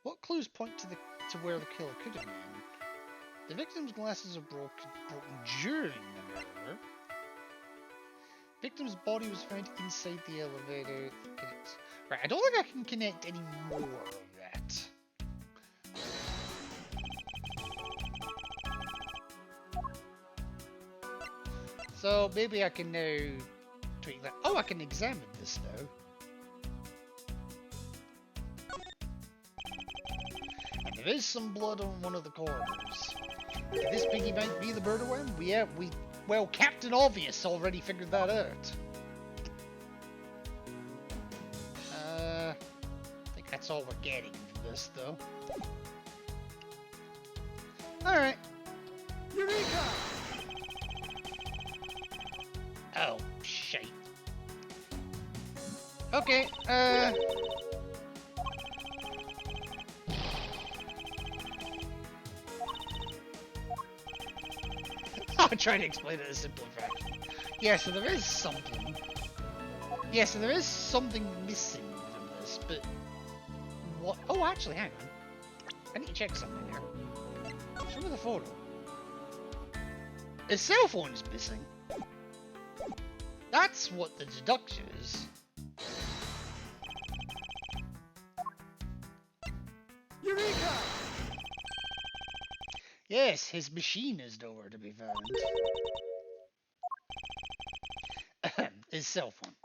what clues point to where the killer could have been? The victim's glasses are broken during the murder. Victim's body was found inside the elevator. Right, I don't think I can connect any more of that. So maybe I can now tweak that. Oh, I can examine this now. And there is some blood on one of the corners. Could this piggy bank be the murder one? Well, Captain Obvious already figured that out. I think that's all we're getting from this, though. Alright. Eureka! Oh, shite. Okay, I'll try to explain it in a simpler fashion. Yeah, so there is something. Yeah, so there is something missing from this, but... What? Oh, actually, hang on. I need to check something here. Show me the photo. His cell phone is missing. That's what the deduction is. Eureka! Yes, his machine is nowhere to be found. His cell phone.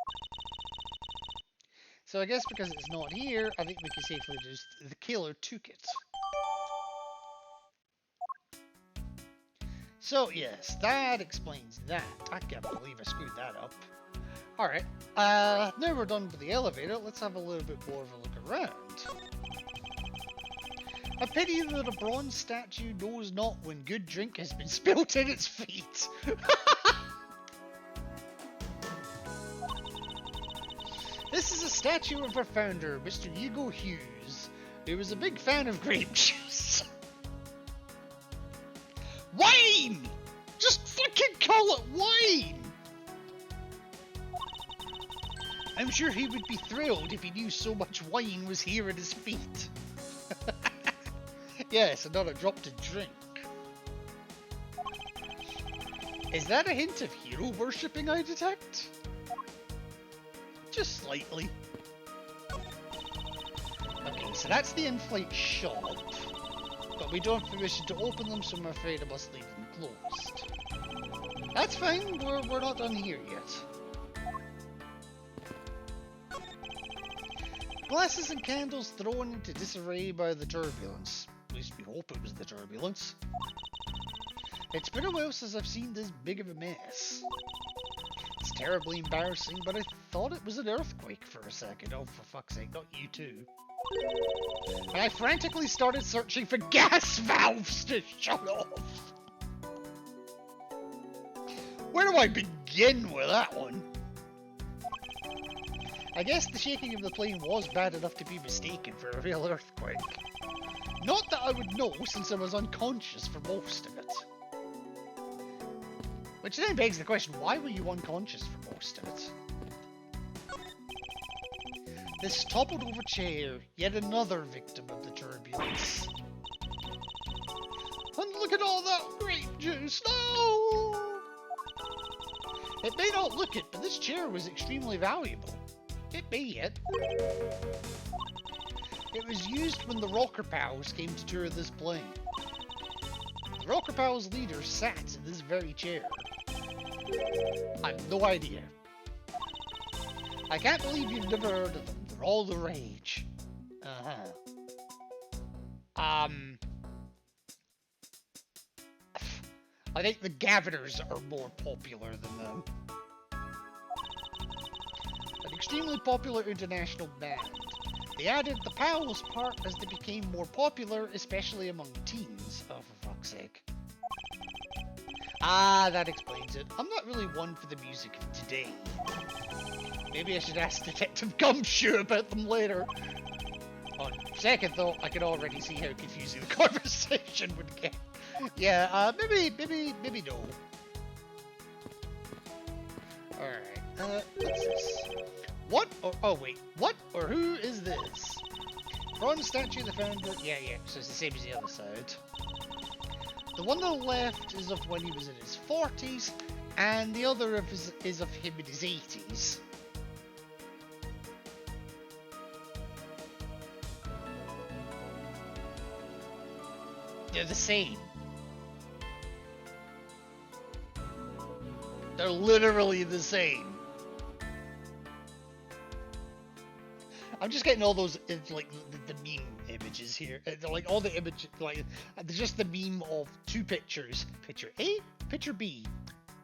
So I guess because it's not here, I think we can safely just the killer took it. So yes, that explains that. I can't believe I screwed that up. Alright, now we're done with the elevator, let's have a little bit more of a look around. A pity that a bronze statue knows not when good drink has been spilt in its feet. This is a statue of our founder, Mr. Hugo Hughes, who was a big fan of grape juice. Wine! Just fucking call it wine! I'm sure he would be thrilled if he knew so much wine was here at his feet. Yes, and not a drop to drink. Is that a hint of hero worshipping I detect? Just slightly. Okay, so that's the in-flight shop. But we don't have permission to open them, so I'm afraid I must leave them closed. That's fine, we're not done here yet. Glasses and candles thrown into disarray by the turbulence. At least we hope it was the turbulence. It's been a while since I've seen this big of a mess. It's terribly embarrassing, but I thought it was an earthquake for a second. Oh, for fuck's sake, not you too. And I frantically started searching for gas valves to shut off. Where do I begin with that one? I guess the shaking of the plane was bad enough to be mistaken for a real earthquake. Not that I would know, since I was unconscious for most of it. Which then begs the question, why were you unconscious for most of it? This toppled over chair, yet another victim of the turbulence. And look at all that grape juice, no! It may not look it, but this chair was extremely valuable. It may yet. It was used when the Rocker Pals came to tour this plane. The Rocker Pals leader sat in this very chair. I have no idea. I can't believe you've never heard of them. They're all the rage. I think the Gaviners are more popular than them. An extremely popular international band. They added the Pals part as they became more popular, especially among teens. Oh, for fuck's sake. Ah, that explains it. I'm not really one for the music of today. Maybe I should ask Detective Gumshoe about them later. On second thought, I can already see how confusing the conversation would get. Yeah, maybe no. Alright, what's this? What or, oh wait, what or who is this? Bronze statue of the founder, yeah, so it's the same as the other side. The one on the left is of when he was in his 40s, and the other is of him in his 80s. They're the same. They're literally the same. I'm just getting all those, like, the meme images here. Like, all the images, like, just the meme of two pictures. Picture A, picture B.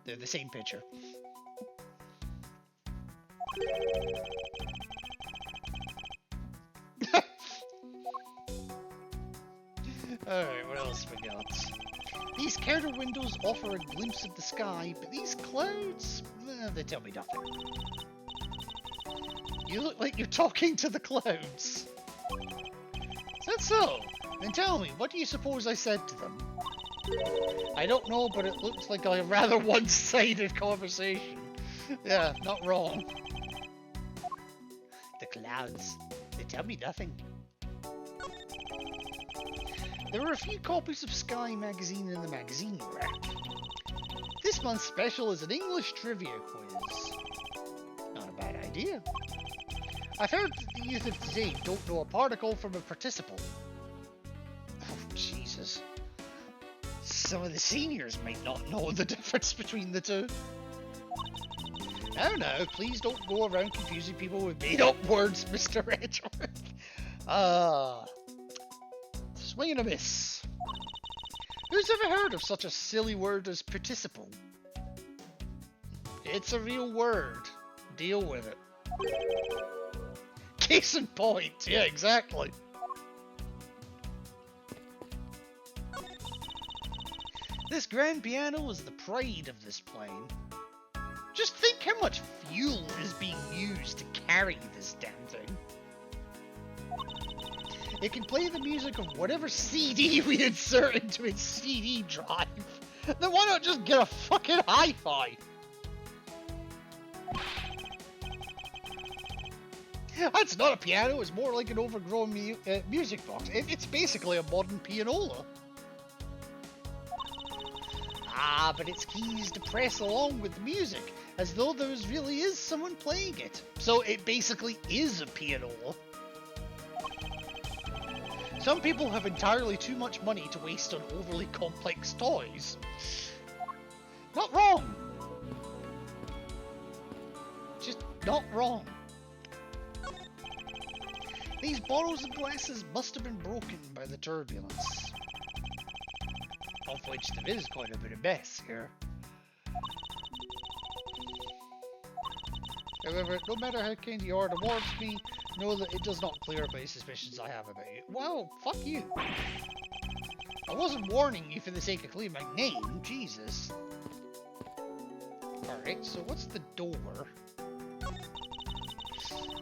They're the same picture. Alright, what else we got? These counter windows offer a glimpse of the sky, but these clouds, they tell me nothing. You look like you're talking to the clouds. Is that so? Then tell me, what do you suppose I said to them? I don't know, but it looks like a rather one-sided conversation. Yeah, not wrong. The clouds, they tell me nothing. There were a few copies of Sky magazine in the magazine rack. This month's special is an English trivia quiz. Not a bad idea. I've heard that the youth of today don't know a particle from a participle. Oh, Jesus. Some of the seniors might not know the difference between the two. No, please don't go around confusing people with made-up words, Mr. Edgeworth. Swing and a miss. Who's ever heard of such a silly word as participle? It's a real word. Deal with it. Case in point. Yeah, exactly. This grand piano was the pride of this plane. Just think how much fuel is being used to carry this damn thing. It can play the music of whatever CD we insert into its CD drive. Then why not just get a fucking hi-fi? That's not a piano, it's more like an overgrown music box. It's basically a modern pianola. Ah, but its keys to press along with the music, as though there really is someone playing it. So it basically is a pianola. Some people have entirely too much money to waste on overly complex toys. Not wrong. Just not wrong. These bottles and glasses must have been broken by the turbulence. Of which there is quite a bit of mess here. However, no matter how kind you are towards me, know that it does not clear up any suspicions I have about you. Well, fuck you. I wasn't warning you for the sake of clearing my name, Jesus. Alright, so what's the door?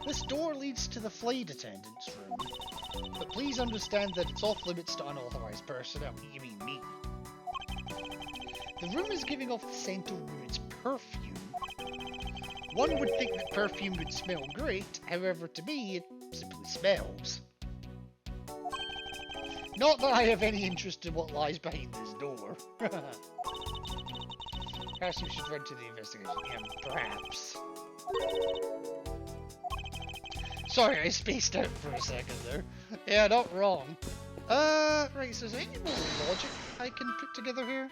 This door leads to the flight attendant's room. But please understand that it's off limits to unauthorized personnel. You mean me. The room is giving off the scent of its perfume. One would think that perfume would smell great, however to me it simply smells. Not that I have any interest in what lies behind this door. Perhaps we should run to the investigation. Yeah, perhaps. Sorry, I spaced out for a second there. Yeah, not wrong. Right, so is there any more logic I can put together here?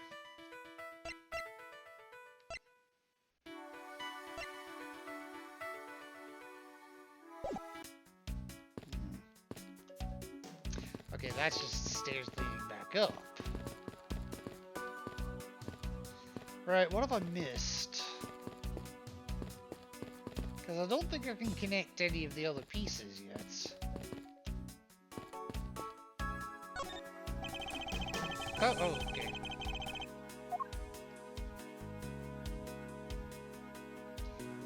Okay, that's just stairs leading back up. Right, what have I missed? Because I don't think I can connect any of the other pieces yet. Oh, okay.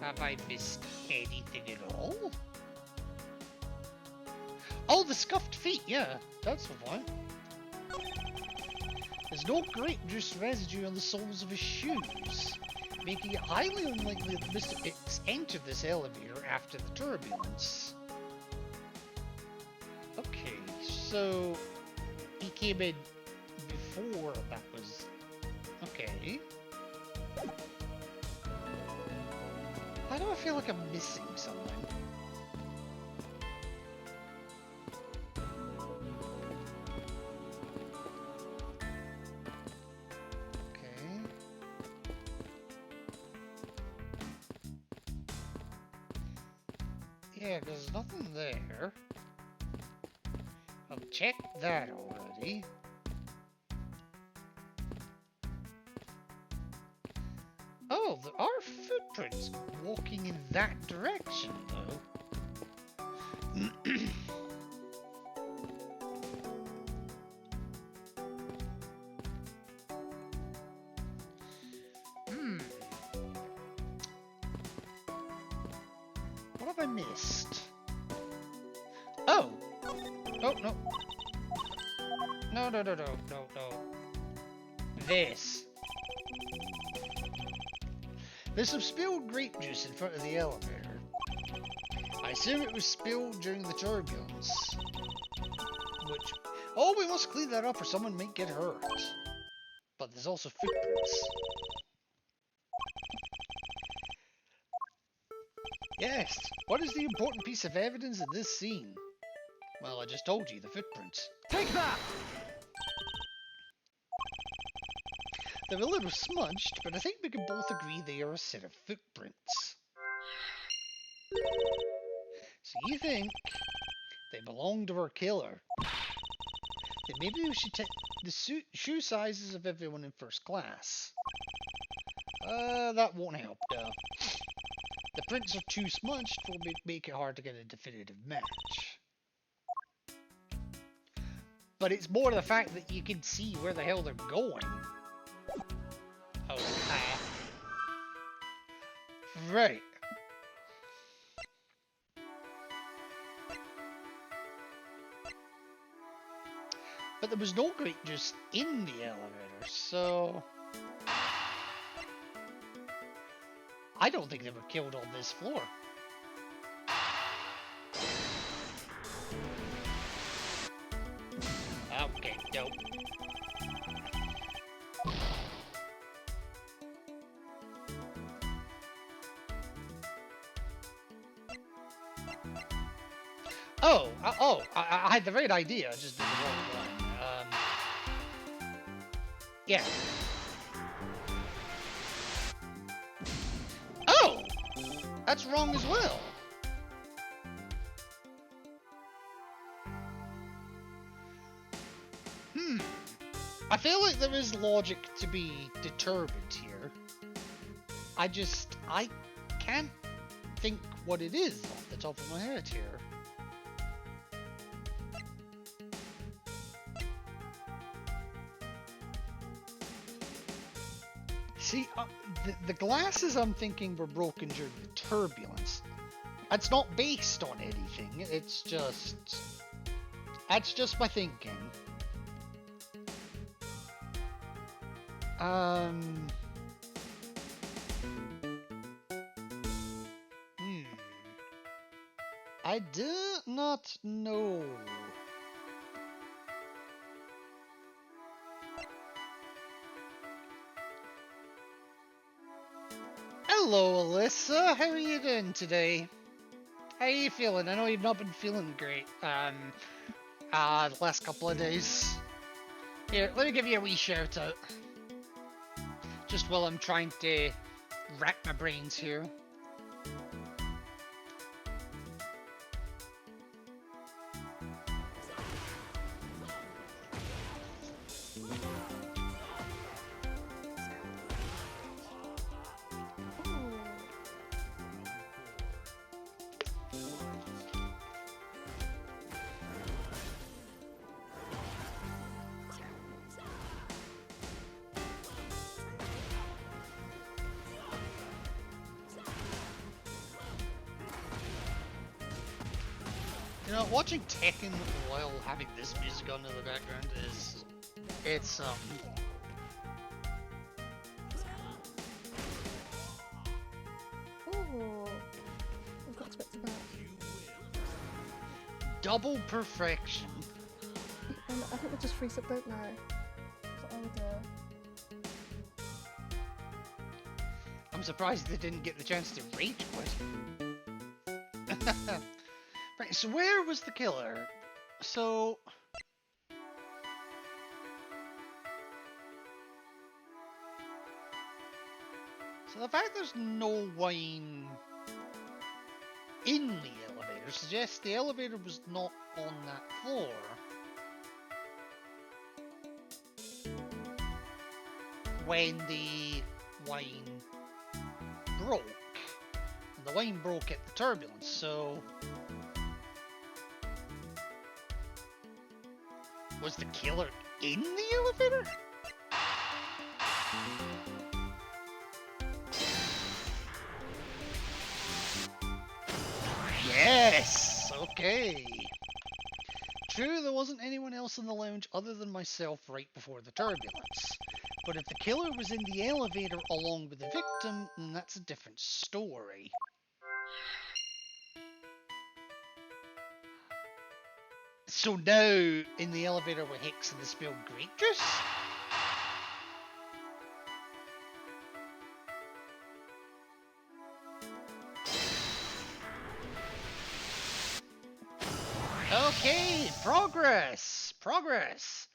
Have I missed anything at all? Oh, the scuffed feet, yeah, that's the one. There's no grape juice residue on the soles of his shoes, making it highly unlikely that Mr. X entered this elevator after the turbulence. Okay, so he came in before that was... Okay. Why do I feel like I'm missing something? Yeah, there's nothing there. I've checked that already. Oh, there are footprints walking in that direction, though. What have I missed? Oh! Oh, no. No. This. There's some spilled grape juice in front of the elevator. I assume it was spilled during the turbulence. Which... Oh, we must clean that up or someone might get hurt. But there's also footprints. Yes, what is the important piece of evidence in this scene? Well, I just told you, the footprints. Take that! They're a little smudged, but I think we can both agree they are a set of footprints. So you think they belong to our killer? Then maybe we should take the shoe sizes of everyone in first class. That won't help, though. The prints are too smudged, will make it hard to get a definitive match. But it's more the fact that you can see where the hell they're going. Oh, right. But there was no great juice in the elevator, so I don't think they were killed on this floor. Okay, dope. I had the right idea, I just did the wrong one. Yeah. Oh! That's wrong as well. I feel like there is logic to be determined here. I can't think what it is off the top of my head here. See, the glasses I'm thinking were broken during the turbulence. It's not based on anything, that's just my thinking. I do not know. Hello, Alyssa. How are you doing today? How are you feeling? I know you've not been feeling great, the last couple of days. Here, let me give you a wee shout out. Just while I'm trying to rack my brains here. You know, watching Tekken while having this music on in the background it's Oh, I've not expected that. double perfection. I think they just freeze up, don't they? That's what I would do. I'm surprised they didn't get the chance to rage quit. Right, so where was the killer? So the fact there's no wine in the elevator suggests the elevator was not on that floor. When the wine broke. And the wine broke at the turbulence, so was the killer in the elevator? Yes! Okay. True, there wasn't anyone else in the lounge other than myself right before the turbulence. But if the killer was in the elevator along with the victim, then that's a different story. So now, in the elevator with Hicks and the spilled grape juice? Okay, progress! Progress!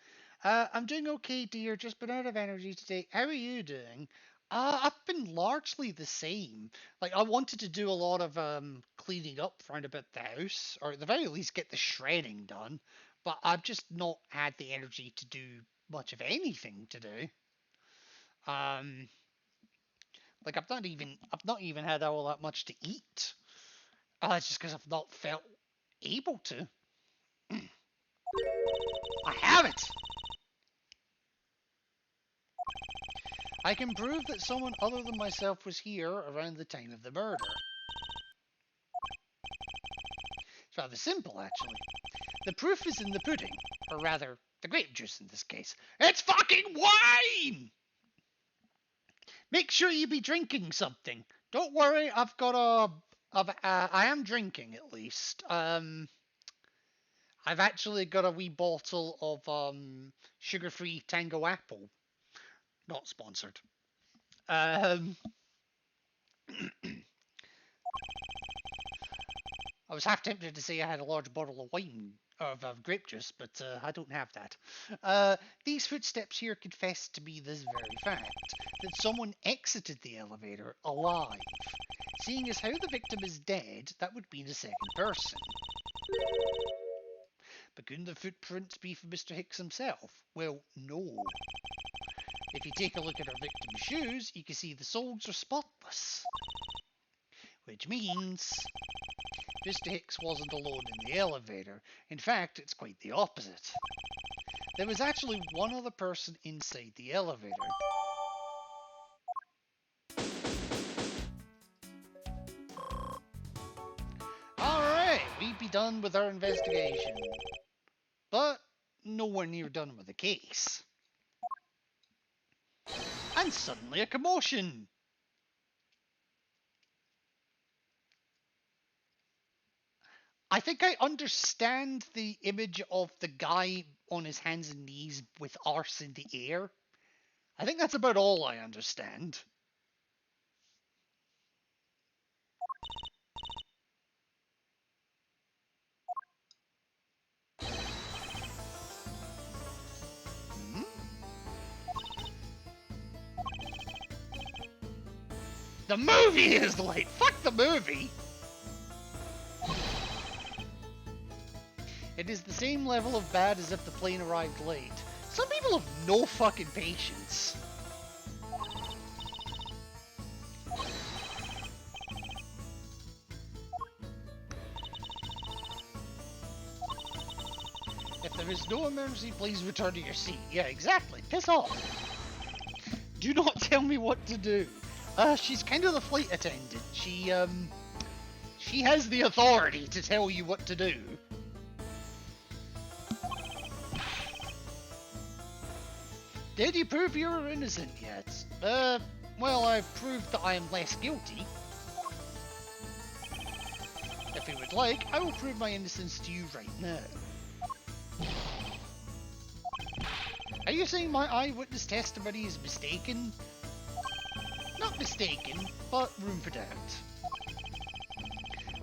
I'm doing okay, dear, just been out of energy today. How are you doing? I've been largely the same. Like, I wanted to do a lot of cleaning up round about the house, or at the very least get the shredding done, but I've just not had the energy to do much of anything to do. Like I've not even had all that much to eat. It's just because I've not felt able to. I have it! I can prove that someone other than myself was here around the time of the murder. It's rather simple, actually. The proof is in the pudding, or rather, the grape juice in this case. It's fucking wine! Make sure you be drinking something. Don't worry, I've got I am drinking at least. I've actually got a wee bottle of sugar-free Tango Apple. Not sponsored. I was half tempted to say I had a large bottle of wine, of grape juice, but I don't have that. These footsteps here confess to me this very fact, that someone exited the elevator alive. Seeing as how the victim is dead, that would mean a second person. But couldn't the footprints be from Mr. Hicks himself? Well, no. If you take a look at our victim's shoes, you can see the soles are spotless. Which means Mr. Hicks wasn't alone in the elevator. In fact, it's quite the opposite. There was actually one other person inside the elevator. Alright, we'd be done with our investigation. But nowhere near done with the case. And suddenly a commotion! I think I understand the image of the guy on his hands and knees with arse in the air. I think that's about all I understand. The movie is late! Fuck the movie! It is the same level of bad as if the plane arrived late. Some people have no fucking patience. If there is no emergency, please return to your seat. Yeah, exactly. Piss off. Do not tell me what to do. She's kind of the flight attendant. She has the authority to tell you what to do. Did you prove you were innocent yet? Well, I've proved that I am less guilty. If you would like, I will prove my innocence to you right now. Are you saying my eyewitness testimony is mistaken? Not mistaken, but room for doubt.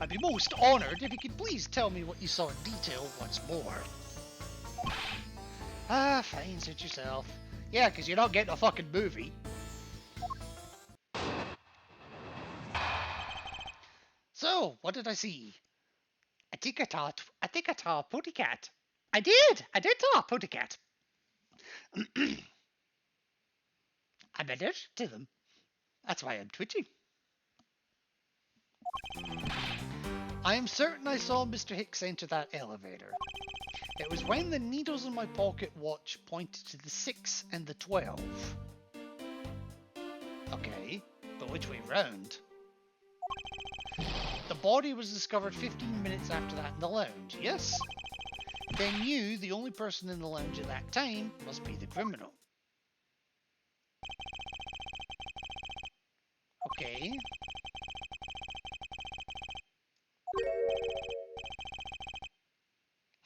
I'd be most honoured if you could please tell me what you saw in detail once more. Ah, fine, suit yourself. Yeah, because you're not getting a fucking movie. So, what did I see? I think I saw a pussycat. I did saw a pussycat. I'm allergic to them. That's why I'm twitching. I am certain I saw Mr. Hicks enter that elevator. It was when the needles in my pocket watch pointed to the 6 and the 12. Okay, but which way round? The body was discovered 15 minutes after that in the lounge, yes? Then you, the only person in the lounge at that time, must be the criminal. Okay.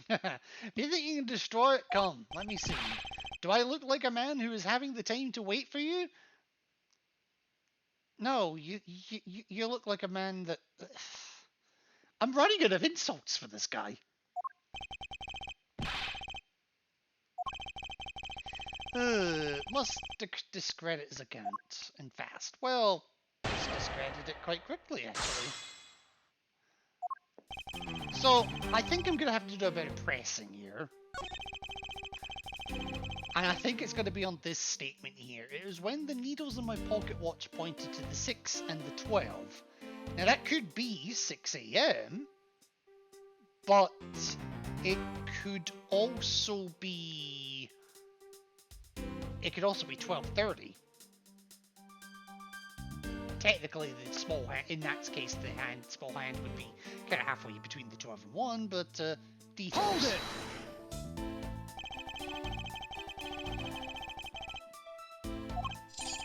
Do you think you can destroy it? Come, let me see. Do I look like a man who is having the time to wait for you? No, you look like a man that... I'm running out of insults for this guy. Must discredit his account, and fast. Well, just discredited it quite quickly, actually. So, I think I'm going to have to do a bit of pressing here. And I think it's going to be on this statement here. It was when the needles in my pocket watch pointed to the 6 and the 12. Now that could be 6 AM, but it could also be... It could also be 12:30. technically the small hand, in that case, the small hand would be kind of halfway between the 12 and 1, but details. Hold it!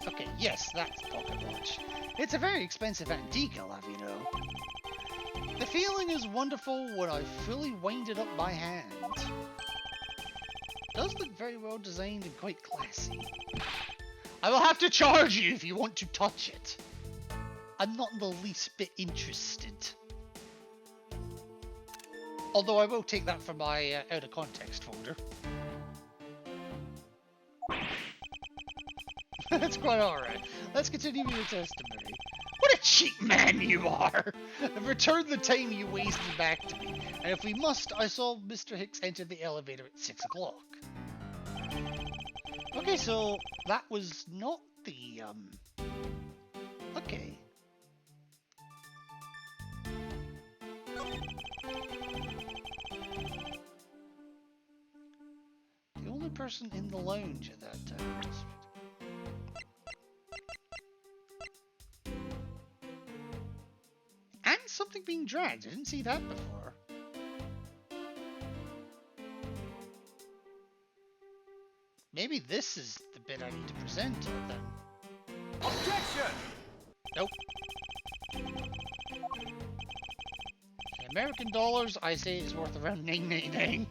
Okay, yes, that's the pocket watch. It's a very expensive antique, I'll have you know. The feeling is wonderful when I fully wind it up by hand. Does look very well designed and quite classy. I will have to charge you if you want to touch it. I'm not in the least bit interested. Although I will take that from my out of context folder. That's quite alright. Let's continue with your testimony. What a cheap man you are! I've returned the time you wasted back to me. And if we must, I saw Mr. Hicks enter the elevator at 6 o'clock. Okay, so that was not the, okay. The only person in the lounge at that time was... And something being dragged. I didn't see that before. Maybe this is the bit I need to present to it then. Objection! Nope. In American dollars, I say it's worth around $9.99.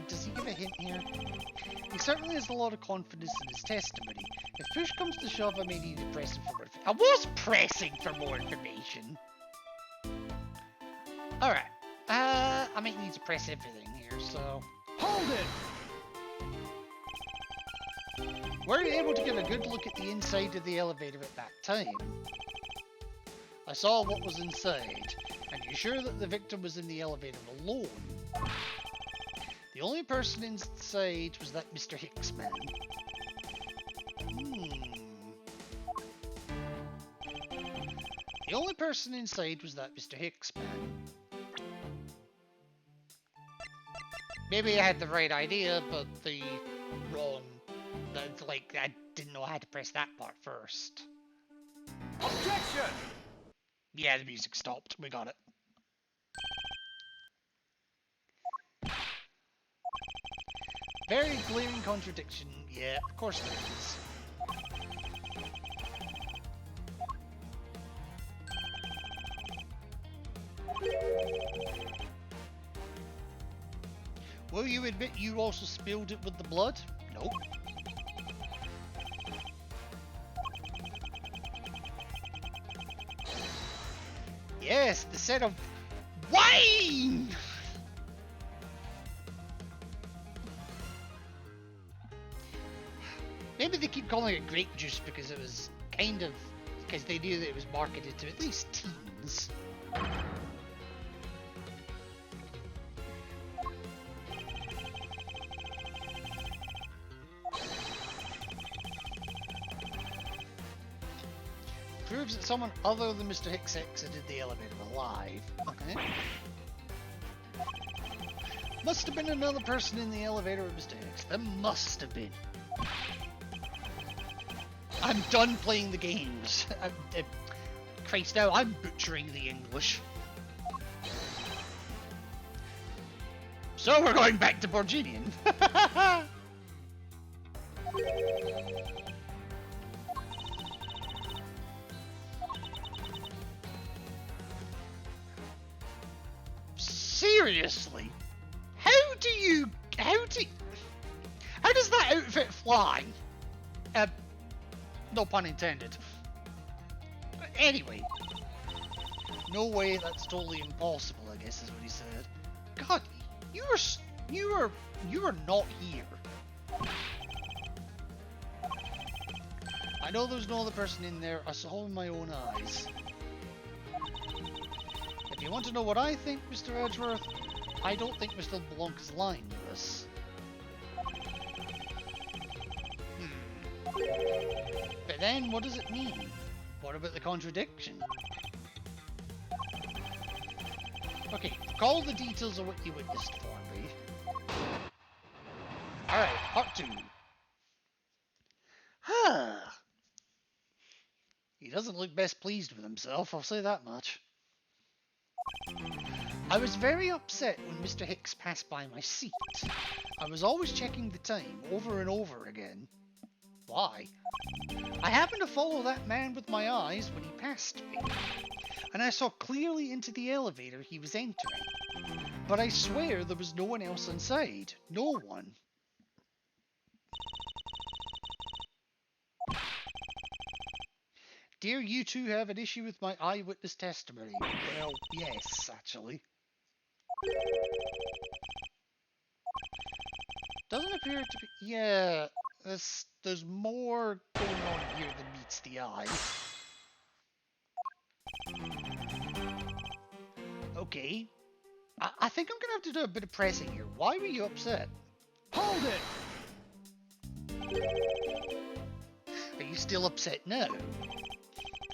Does he give a hint here? He certainly has a lot of confidence in his testimony. If push comes to shove, I may need to press him for more information. I was pressing for more information! Alright. I might need to press everything here, so... Hold it! Were you able to get a good look at the inside of the elevator at that time? I saw what was inside, and you're sure that the victim was in the elevator alone? The only person inside was that Mr. Hicks man. The only person inside was that Mr. Hicks man. Maybe I had the right idea, but the wrong... Like, I didn't know how to press that part first. Objection! Yeah, the music stopped. We got it. Very glaring contradiction. Yeah, of course there is. Will you admit you also spilled it with the blood? Nope. Yes, the set of wine! Maybe they keep calling it grape juice because it was kind of... because they knew that it was marketed to at least teens. Proves that someone other than Mr. Hicks exited the elevator alive. Okay. Must have been another person in the elevator with Mr. Hicks. There must have been. I'm done playing the games. Christ, now I'm butchering the English. So we're going back to Borginian. Seriously? How does that outfit fly? No pun intended. Anyway. No way, that's totally impossible, I guess is what he said. God, you are not here. I know there's no other person in there. I saw with my own eyes. If you want to know what I think, Mr. Edgeworth, I don't think Mr. Blanc is lying to us. Bit But then, what does it mean? What about the contradiction? Okay, recall the details of what you witnessed for me. Alright, part 2. He doesn't look best pleased with himself, I'll say that much. I was very upset when Mr. Hicks passed by my seat. I was always checking the time, over and over again. Why? I happened to follow that man with my eyes when he passed me, and I saw clearly into the elevator he was entering. But I swear there was no one else inside. No one. Dear, you two have an issue with my eyewitness testimony. Well, yes, actually. Doesn't appear to be... Yeah, there's more going on here than meets the eye. Okay. I think I'm gonna have to do a bit of pressing here. Why were you upset? Hold it! Are you still upset now?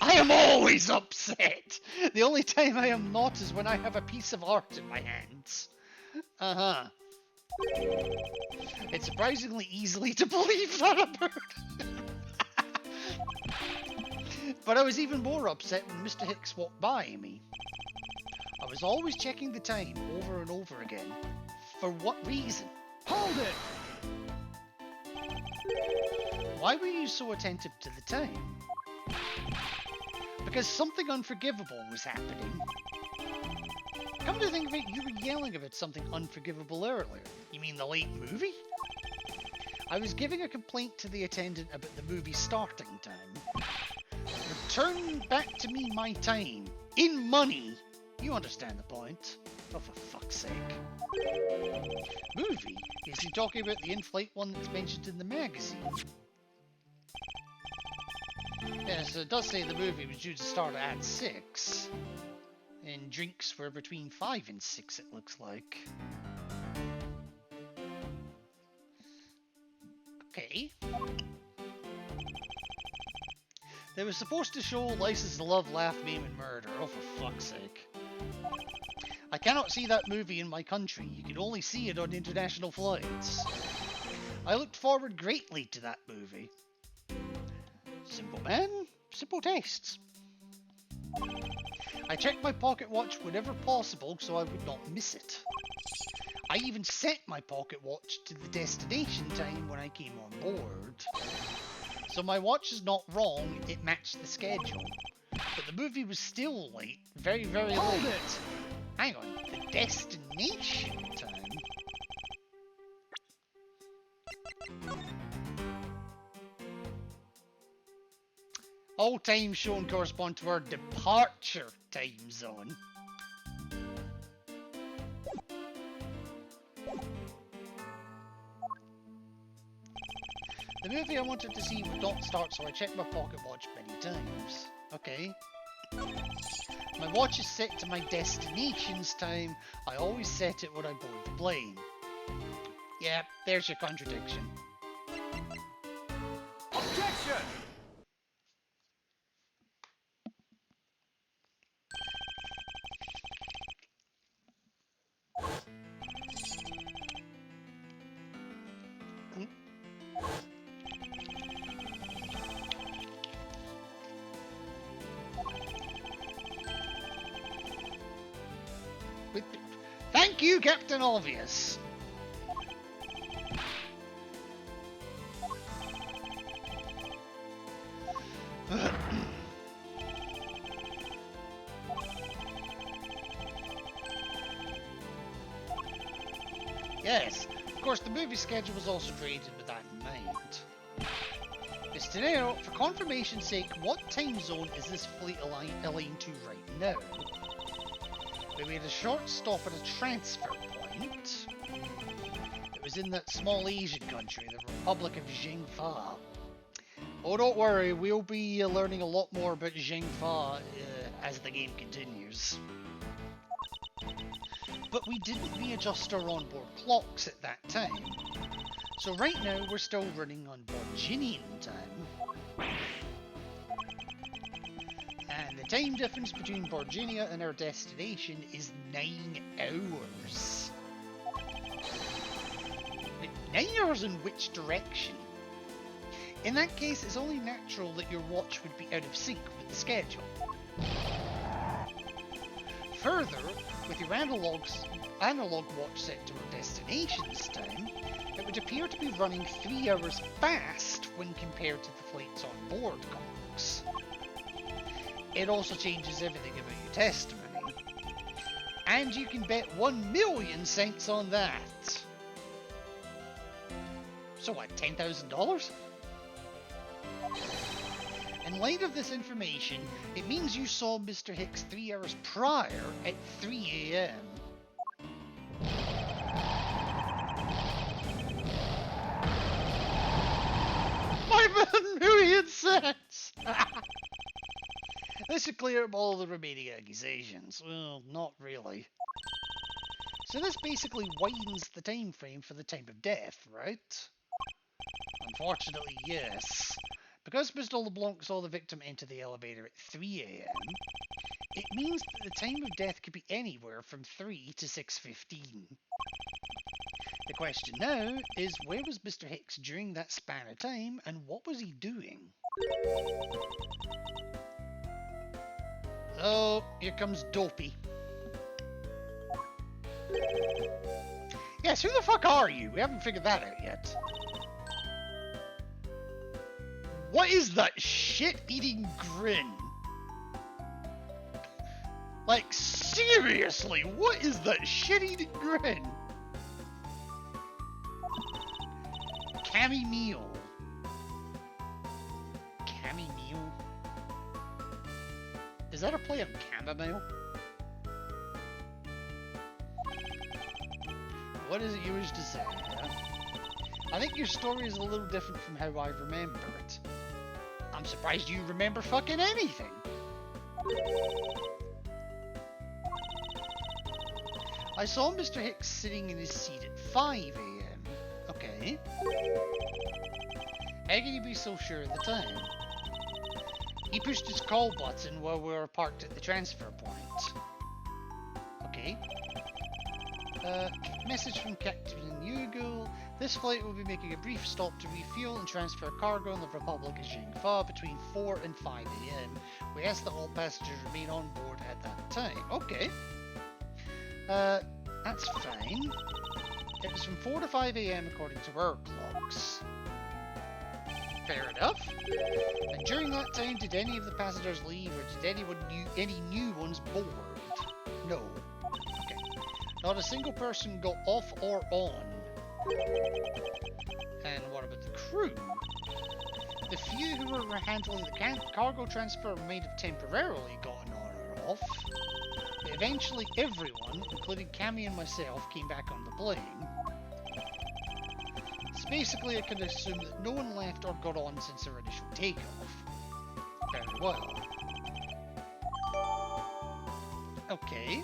I am always upset! The only time I am not is when I have a piece of art in my hands. Uh-huh. It's surprisingly easily to believe that about. But I was even more upset when Mr. Hicks walked by me. I was always checking the time over and over again. For what reason? Hold it! Why were you so attentive to the time? Because something unforgivable was happening. Come to think of it, you were yelling about something unforgivable earlier. You mean the late movie? I was giving a complaint to the attendant about the movie starting time. Return back to me my time. In money. You understand the point. Oh, for fuck's sake. Movie? Is he talking about the in-flight one that's mentioned in the magazine? Yes, it does say the movie was due to start at 6. And drinks were between 5 and 6, it looks like. Okay. They were supposed to show License to Love, Laugh, Maim and Murder. Oh, for fuck's sake. I cannot see that movie in my country. You can only see it on international flights. I looked forward greatly to that movie. Simple man, simple tastes. I checked my pocket watch whenever possible so I would not miss it. I even set my pocket watch to the destination time when I came on board. So my watch is not wrong, it matched the schedule. But the movie was still late, very, very late. Hold it! Hang on, the destination time? All times shown correspond to our departure time zone. The movie I wanted to see would not start, so I checked my pocket watch many times. Okay. My watch is set to my destination's time. I always set it when I board the plane. Yeah, there's your contradiction. Objection! Thank you, Captain Obvious. Yes, of course the movie schedule was also created with that in mind. It's to know, for confirmation's sake, what time zone is this fleet aligned to right now? We made a short stop at a transfer point. It was in that small Asian country, the Republic of Zhengfa. Oh, don't worry, we'll be learning a lot more about Zhengfa as the game continues. But we didn't readjust our onboard clocks at that time. So right now we're still running on board Jinian time. And the time difference between Virginia and our destination is 9 hours. 9 hours in which direction? In that case, it's only natural that your watch would be out of sync with the schedule. Further, with your analog watch set to our destination's time, it would appear to be running 3 hours fast when compared to the flight's onboard clocks. It also changes everything about your testimony. And you can bet 1,000,000 cents on that. So what, $10,000? In light of this information, it means you saw Mr. Hicks 3 hours prior at 3 AM. $5,000,000! This should clear up all the remaining accusations. Well, not really. So this basically widens the time frame for the time of death, right? Unfortunately, yes. Because Mr. LeBlanc saw the victim enter the elevator at 3 AM, it means that the time of death could be anywhere from 3 to 6:15. The question now is, where was Mr. Hicks during that span of time, and what was he doing? Oh, here comes Dopey. Yes, who the fuck are you? We haven't figured that out yet. What is that shit-eating grin? Like, seriously, what is that shit-eating grin? Chamomile. Chamomile? Is that a play on chamomile? What is it you wish to say? I think your story is a little different from how I remember it. I'm surprised you remember fucking anything. I saw Mr. Hicks sitting in his seat at 5 AM. Okay. How can you be so sure of the time? He pushed his call button while we were parked at the transfer point. Okay. Message from Captain Hugo. This flight will be making a brief stop to refuel and transfer cargo in the Republic of Jingfa between 4 and 5 AM. We ask that all passengers remain on board at that time. Okay. That's fine. It was from 4 to 5 AM according to our clocks. Fair enough. And during that time, did any of the passengers leave, or did any new ones board? No. Okay. Not a single person got off or on. And what about the crew? The few who were handling the cargo transfer may have temporarily gotten on or off. But eventually everyone, including Cammy and myself, came back on the plane. So basically I can assume that no one left or got on since our initial takeoff. Very well. Okay.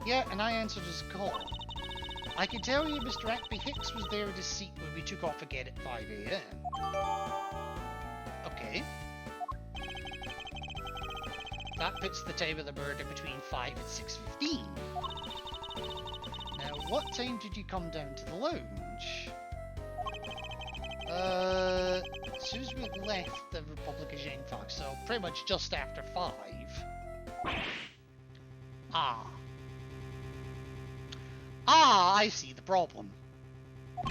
Yeah, and I answered his call. I can tell you Mr. Ackby Hicks was there at his seat when we took off again at 5 AM. Okay. That puts the time of the murder between 5 and 6:15. Now, what time did you come down to the lounge? As soon as we left the Republic of Jingfa, so pretty much just after 5. Ah, I see the problem. The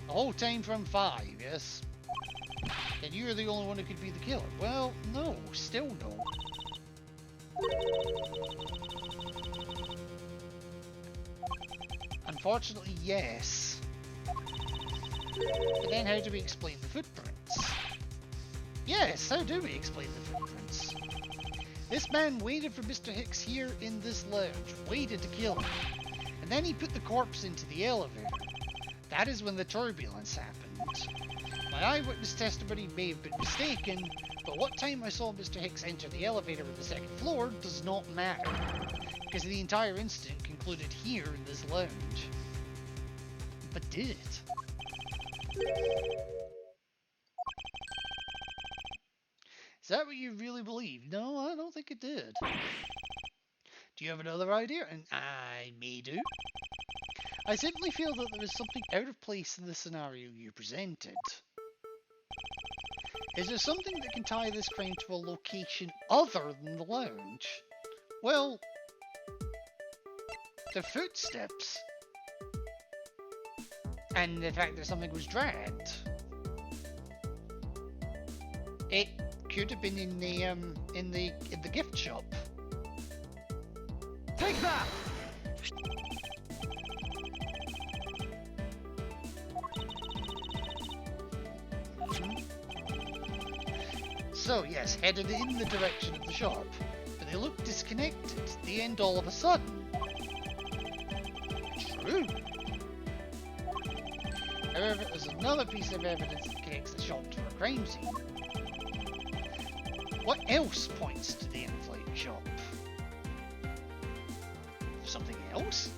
whole time from 5, yes? And you're the only one who could be the killer. Well, no, still no. Unfortunately, yes. But then how do we explain the footprints? Yes, how do we explain the footprints? This man waited for Mr. Hicks here in this lounge, waited to kill him, and then he put the corpse into the elevator. That is when the turbulence happened. My eyewitness testimony may have been mistaken, but what time I saw Mr. Hicks enter the elevator on the second floor does not matter, because the entire incident concluded here in this lounge. But did it? that what you really believe? No, I don't think it did. Do you have another idea? And I may do. I simply feel that there is something out of place in the scenario you presented. Is there something that can tie this crime to a location other than the lounge? Well, the footsteps. And the fact that something was dragged. It could have been in the gift shop. Take that! So yes, headed in the direction of the shop, but they look disconnected at the end all of a sudden. True. However, there's another piece of evidence that connects the shop to a crime scene. What else points to the inflate shop? Something else?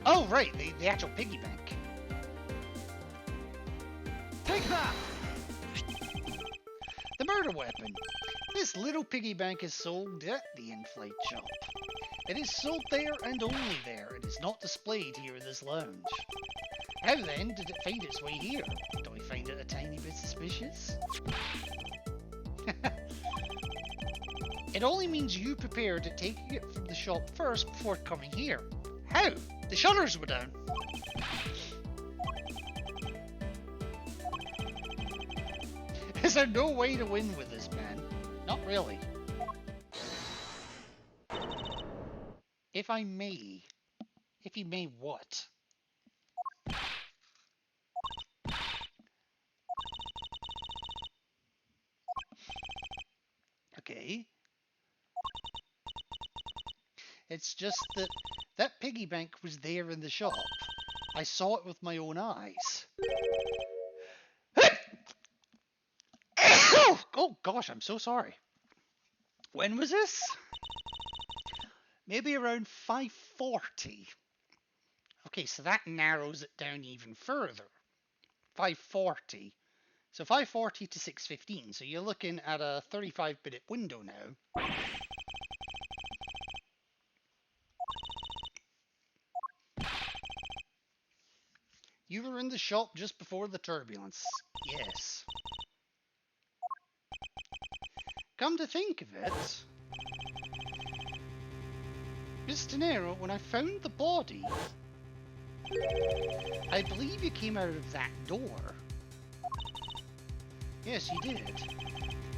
Oh, right, the actual piggy bank. Take that! The murder weapon. This little piggy bank is sold at the inflate shop. It is sold there and only there. It is not displayed here in this lounge. How then did it find its way here? Do I find it a tiny bit suspicious? It only means you prepared at taking it from the shop first before coming here. How? The shutters were down. Is there no way to win with this, man? Not really. If I may. If you may what? Okay. It's just that that piggy bank was there in the shop. I saw it with my own eyes. Oh gosh, I'm so sorry. When was this? Maybe around 5:40. Okay, so that narrows it down even further. 5:40. So 5:40 to 6:15. So you're looking at a 35-minute window now. You were in the shop just before the turbulence. Yes. Come to think of it, Miss De Niro, when I found the body, I believe you came out of that door. Yes, you did.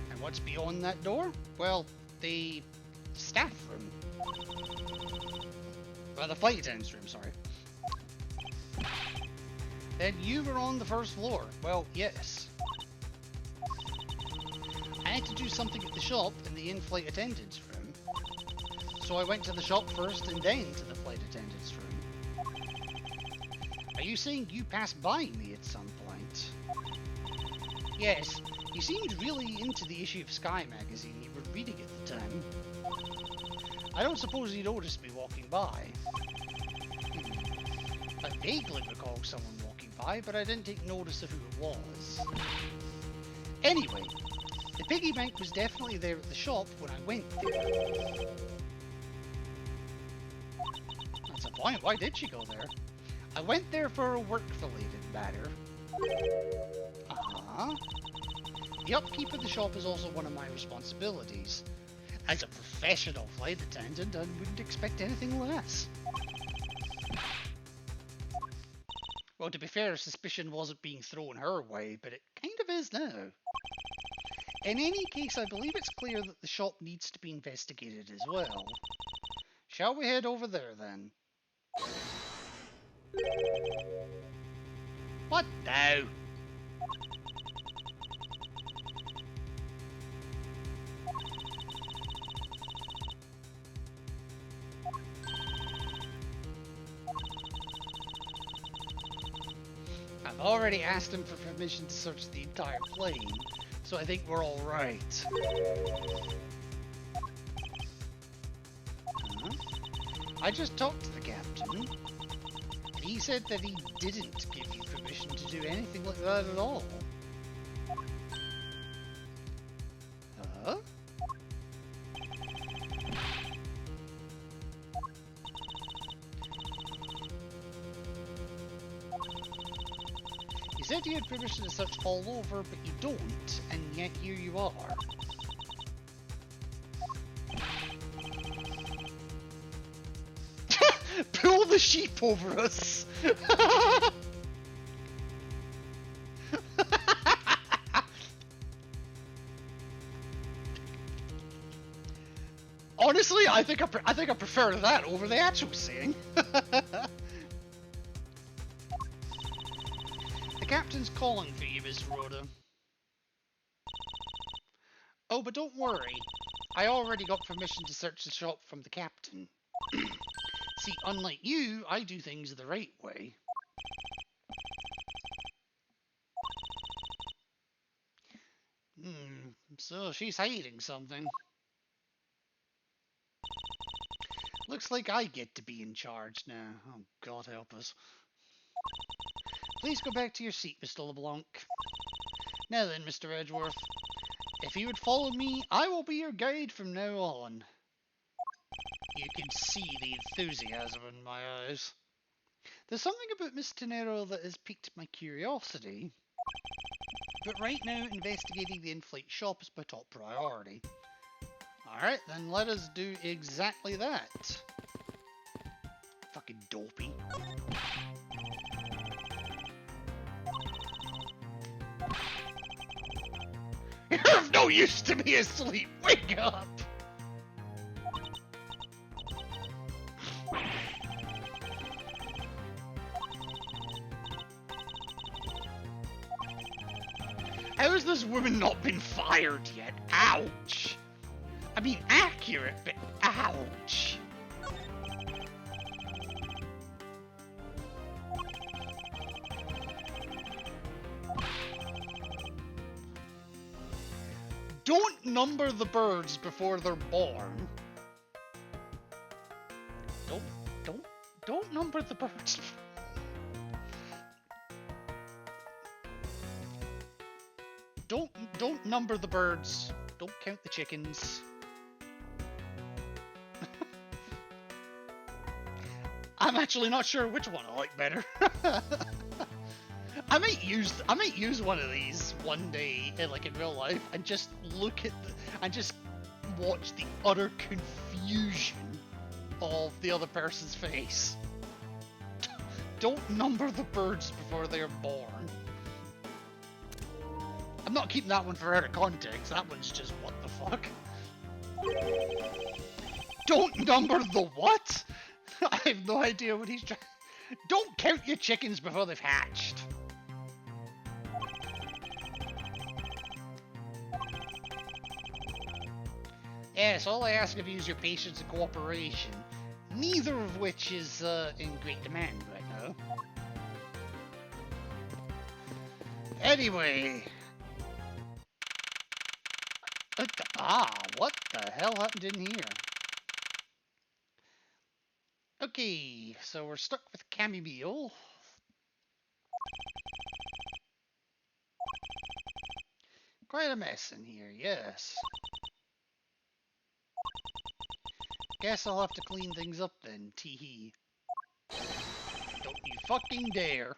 And what's beyond that door? Well, the staff room. Well, the flight attendant's room, sorry. Then you were on the first floor. Well, yes. I had to do something at the shop in the in-flight attendant's room. So I went to the shop first and then to the flight attendant's room. Are you saying you passed by me at some point? Yes, you seemed really into the issue of Sky magazine you were reading at the time. I don't suppose you noticed me walking by. I vaguely recall someone walking by, but I didn't take notice of who it was. Anyway, the piggy bank was definitely there at the shop when I went there. That's the point, why did she go there? I went there for a work-related matter. The upkeep of the shop is also one of my responsibilities. As a professional flight attendant, I wouldn't expect anything less. Well, to be fair, suspicion wasn't being thrown her way, but it kind of is now. In any case, I believe it's clear that the shop needs to be investigated as well. Shall we head over there then? What now? I've already asked him for permission to search the entire plane, so I think we're all right. I just talked to the captain. And he said that he didn't give you permission to do anything like that at all. Huh? You said you had permission to search all over, but you don't, and yet here you are. Pull the sheep over us! Honestly, I think I prefer that over the actual saying. The captain's calling for you, Miss Rhoda. Oh, but don't worry. I already got permission to search the shop from the captain. See, unlike you, I do things the right way. So she's hiding something. Looks like I get to be in charge now. Oh, God help us. Please go back to your seat, Mr. LeBlanc. Now then, Mr. Edgeworth. If you would follow me, I will be your guide from now on. You can see the enthusiasm in my eyes. There's something about Miss Tenero that has piqued my curiosity. But right now, investigating the in-flight shop is my top priority. Alright, then let us do exactly that. Fucking dopey. You're of no use to me asleep! Wake up! How has this woman not been fired yet? Ouch! I mean, accurate, but ouch! Don't number the birds before they're born. Don't number the birds. Don't number the birds. Don't count the chickens. I'm actually not sure which one I like better. I might use one of these one day in in real life and just look at and just watch the utter confusion of the other person's face. Don't number the birds before they are born. I'm not keeping that one for out of context. That one's just what the fuck. Don't number the what? I have no idea what he's trying. Don't count your chickens before they've hatched. Yes, all I ask of you is your patience and cooperation, neither of which is in great demand right now. Anyway. What the hell happened in here? Okay, so we're stuck with Chamomile. Quite a mess in here, yes. Guess I'll have to clean things up then, teehee. Don't you fucking dare.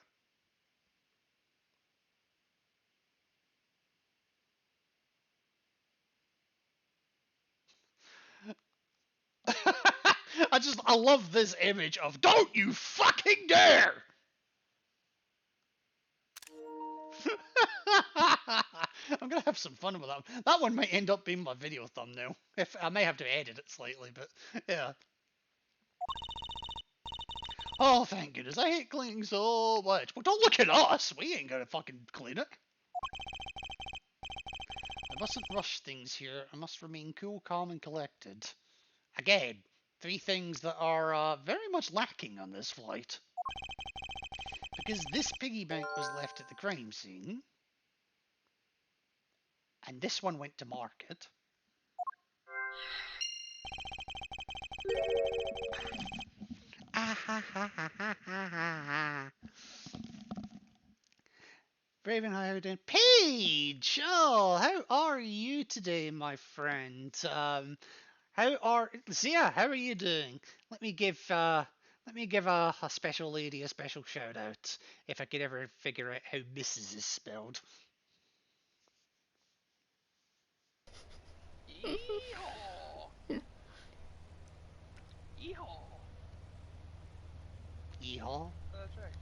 I love this image of don't you fucking dare! I'm gonna have some fun with that. That one might end up being my video thumbnail. If I may have to edit it slightly, but yeah. Oh, thank goodness. I hate cleaning so much. Well, don't look at us. We ain't gonna fucking clean it. I mustn't rush things here. I must remain cool, calm, and collected. Again, 3 things that are very much lacking on this flight. Because this piggy bank was left at the crime scene. And this one went to market. Raven, how are you doing? Paige! Oh, how are you today, my friend? How are Zia? How are you doing? Let me give a special lady a special shout out if I could ever figure out how Mrs. is spelled. Yeehaw! Yeehaw! Yeehaw. That's right.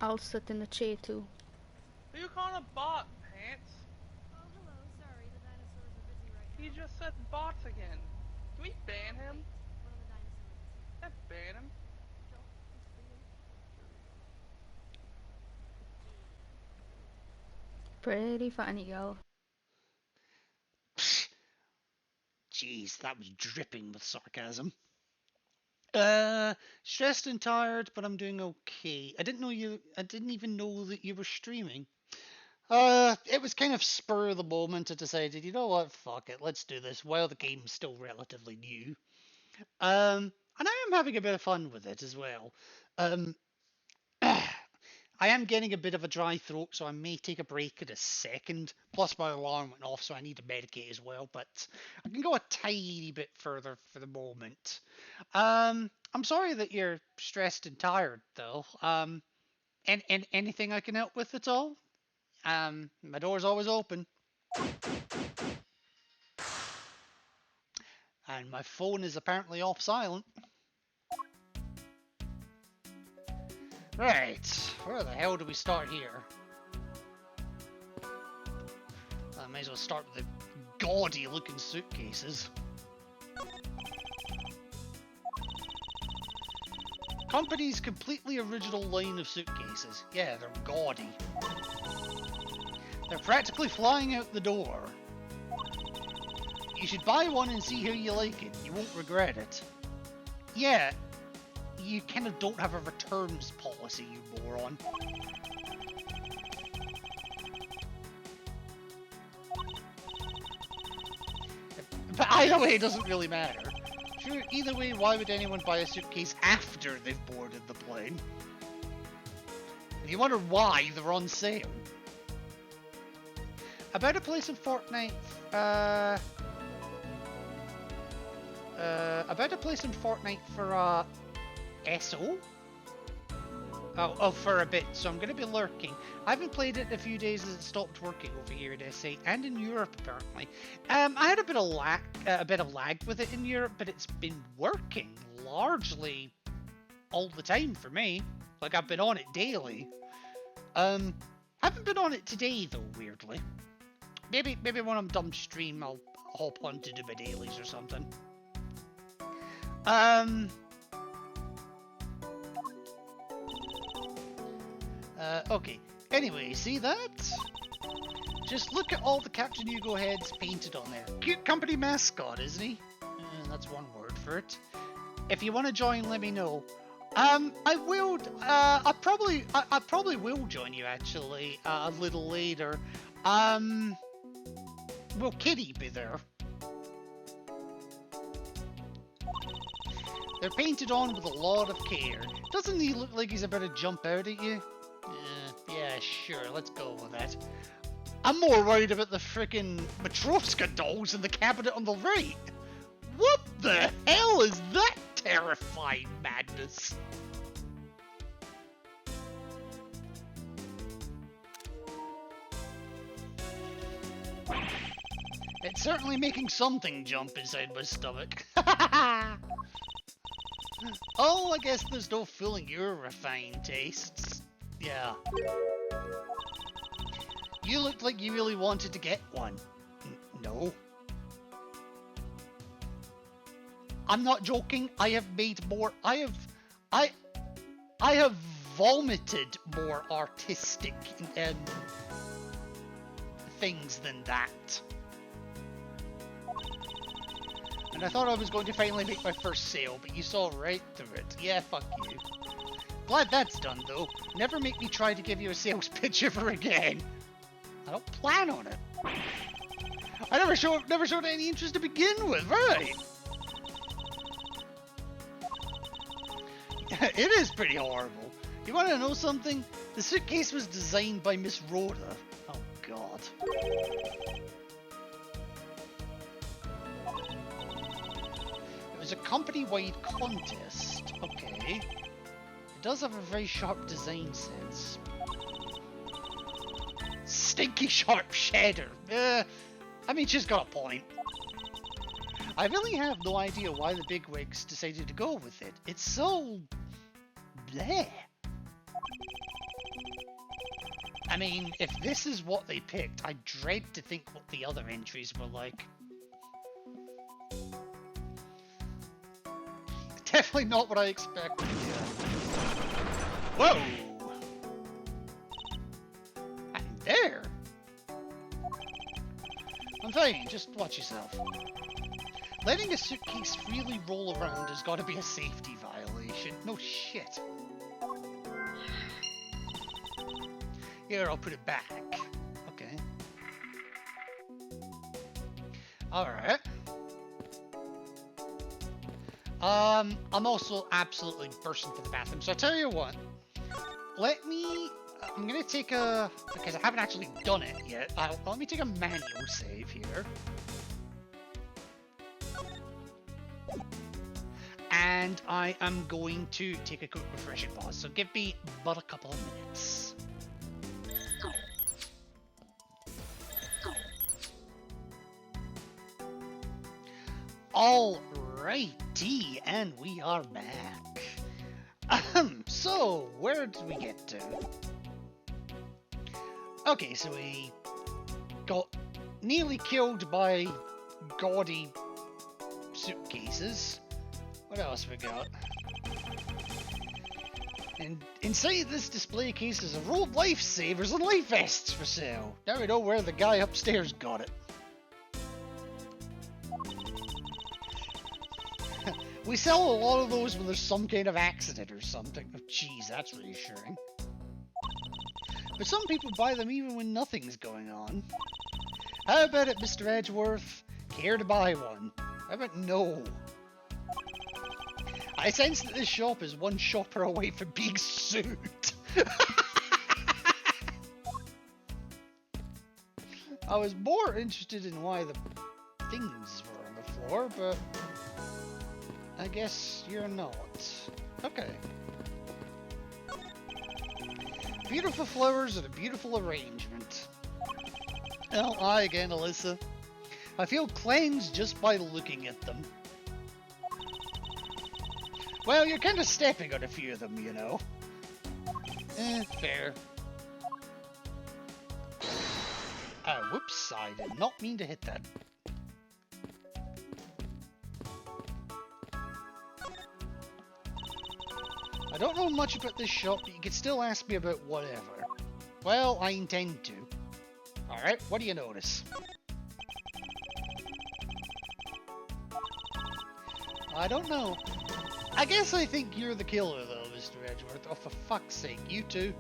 I'll sit in the chair too. Who you calling a bot, Pants? Oh, hello. Sorry, the dinosaurs are busy right now. He just said bots again. Can we ban him? One of the dinosaurs. Can't ban him. Joel, it's for you. Pretty funny, girl. Jeez, that was dripping with sarcasm. Stressed and tired, but I'm doing okay. I didn't even know that you were streaming. It was kind of spur of the moment. I decided, you know what, fuck it, let's do this while the game's still relatively new. And I am having a bit of fun with it as well. I am getting a bit of a dry throat, so I may take a break in a second. Plus, my alarm went off, so I need to medicate as well. But I can go a tiny bit further for the moment. I'm sorry that you're stressed and tired, though. And anything I can help with at all? My door's always open. And my phone is apparently off silent. Right, where the hell do we start here? I may as well start with the gaudy looking suitcases. Company's completely original line of suitcases. Yeah, they're gaudy. They're practically flying out the door. You should buy one and see how you like it. You won't regret it. Yeah. You kind of don't have a returns policy, you moron. But either way, it doesn't really matter. Sure, either way, why would anyone buy a suitcase after they've boarded the plane? And you wonder why they're on sale. About a place in Fortnite, about a place in Fortnite for, SO? Oh, for a bit, so I'm going to be lurking. I haven't played it in a few days as it stopped working over here in SA and in Europe apparently. I had a bit of lag with it in Europe, but it's been working largely all the time for me. Like I've been on it daily. Haven't been on it today though, weirdly. Maybe when I'm done stream, I'll hop on to do my dailies or something. Okay. Anyway, see that? Just look at all the Captain Hugo heads painted on there. Cute company mascot, isn't he? That's one word for it. If you want to join, let me know. I will. I probably will join you actually a little later. Will Kitty be there? They're painted on with a lot of care. Doesn't he look like he's about to jump out at you? Yeah, sure, let's go with that. I'm more worried about the frickin' Matroska dolls in the cabinet on the right. What the hell is that terrifying madness? It's certainly making something jump inside my stomach. Oh, I guess there's no fooling your refined tastes. Yeah. You looked like you really wanted to get one. No. I'm not joking. I have made more. I have vomited more artistic things than that. And I thought I was going to finally make my first sale, but you saw right through it. Yeah, fuck you. Glad that's done, though. Never make me try to give you a sales pitch ever again. I don't plan on it. I never showed any interest to begin with, right? It is pretty horrible. You want to know something? The suitcase was designed by Miss Rhoda. Oh god. It was a company-wide contest. Okay. It does have a very sharp design sense. Stinky sharp shader. I mean, she's got a point. I really have no idea why the bigwigs decided to go with it. It's so... bleh. I mean, if this is what they picked, I dread to think what the other entries were like. Definitely not what I expected. Whoa! And there! I'm fine, just watch yourself. Letting a suitcase freely roll around has got to be a safety violation. No shit. Here, I'll put it back. Okay. Alright. I'm also absolutely bursting for the bathroom, so I tell you what. Let me... I'm gonna take a... because I haven't actually done it yet. Let me take a manual save here. And I am going to take a quick refreshing pause, so give me but a couple of minutes. Alrighty, and we are back. So, where did we get to? Okay, so we got nearly killed by gaudy suitcases. What else we got? And inside this display case is a row of lifesavers and life vests for sale. Now we know where the guy upstairs got it. We sell a lot of those when there's some kind of accident or something. Oh, jeez, that's reassuring. But some people buy them even when nothing's going on. How about it, Mr. Edgeworth? Care to buy one? How about no? I sense that this shop is one shopper away from being sued. I was more interested in why the things were on the floor, but I guess you're not. Okay. Beautiful flowers and a beautiful arrangement. Oh, hi again, Alyssa. I feel cleansed just by looking at them. Well, you're kind of stepping on a few of them, you know. Fair. Whoops, I did not mean to hit that. I don't know much about this shop, but you can still ask me about whatever. Well, I intend to. Alright, what do you notice? I don't know. I guess I think you're the killer, though, Mr. Edgeworth. Oh, for fuck's sake, you too.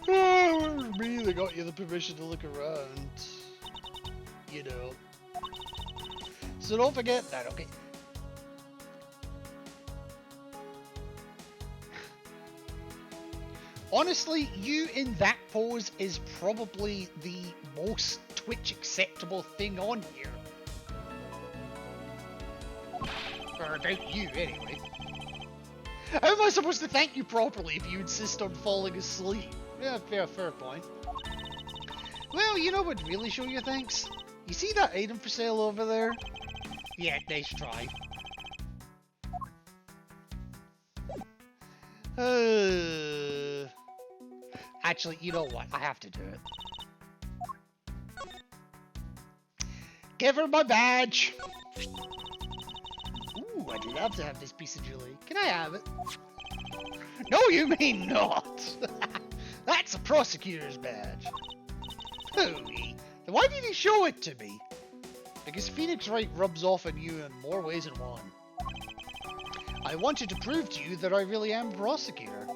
Oh, it was me that got you the permission to look around. You know. So don't forget that, okay? Honestly, you in that pose is probably the most Twitch acceptable thing on here. Or about you, anyway. How am I supposed to thank you properly if you insist on falling asleep? Yeah, fair point. Well, you know what would really show your thanks? You see that item for sale over there? Yeah, nice try. Actually, you know what? I have to do it. Give her my badge! Ooh, I'd love to have this piece of jewelry. Can I have it? No, you mean not! That's a prosecutor's badge. Hooey. Then why did he show it to me? Because Phoenix Wright rubs off on you in more ways than one. I wanted to prove to you that I really am a prosecutor.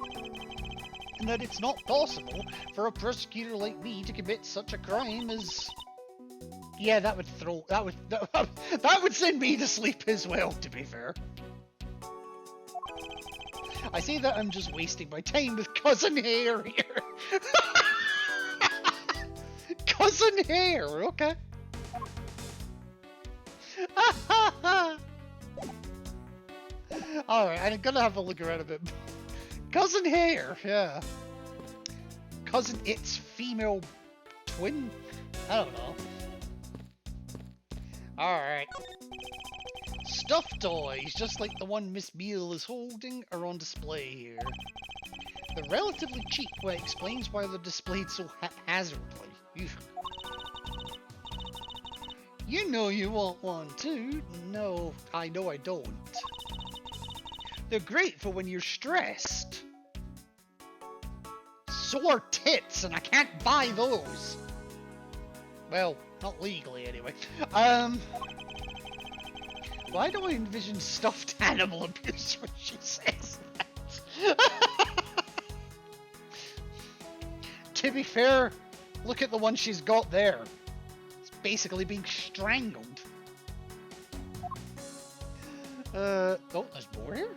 and that it's not possible for a prosecutor like me to commit such a crime as... Yeah, that would send me to sleep as well, to be fair. I say that I'm just wasting my time with Cousin Hare here. Cousin Hare, okay. Alright, I'm gonna have a look around a bit. Cousin Hare, yeah. Cousin It's female twin? I don't know. Alright. Stuffed toys, just like the one Miss Beale is holding, are on display here. They're relatively cheap, which explains why they're displayed so haphazardly. You know you want one too. No, I know I don't. They're great for when you're stressed. Sore tits, and I can't buy those. Well, not legally anyway. Why do I envision stuffed animal abuse when she says that? To be fair, look at the one she's got there. It's basically being strangled. Oh, there's more here?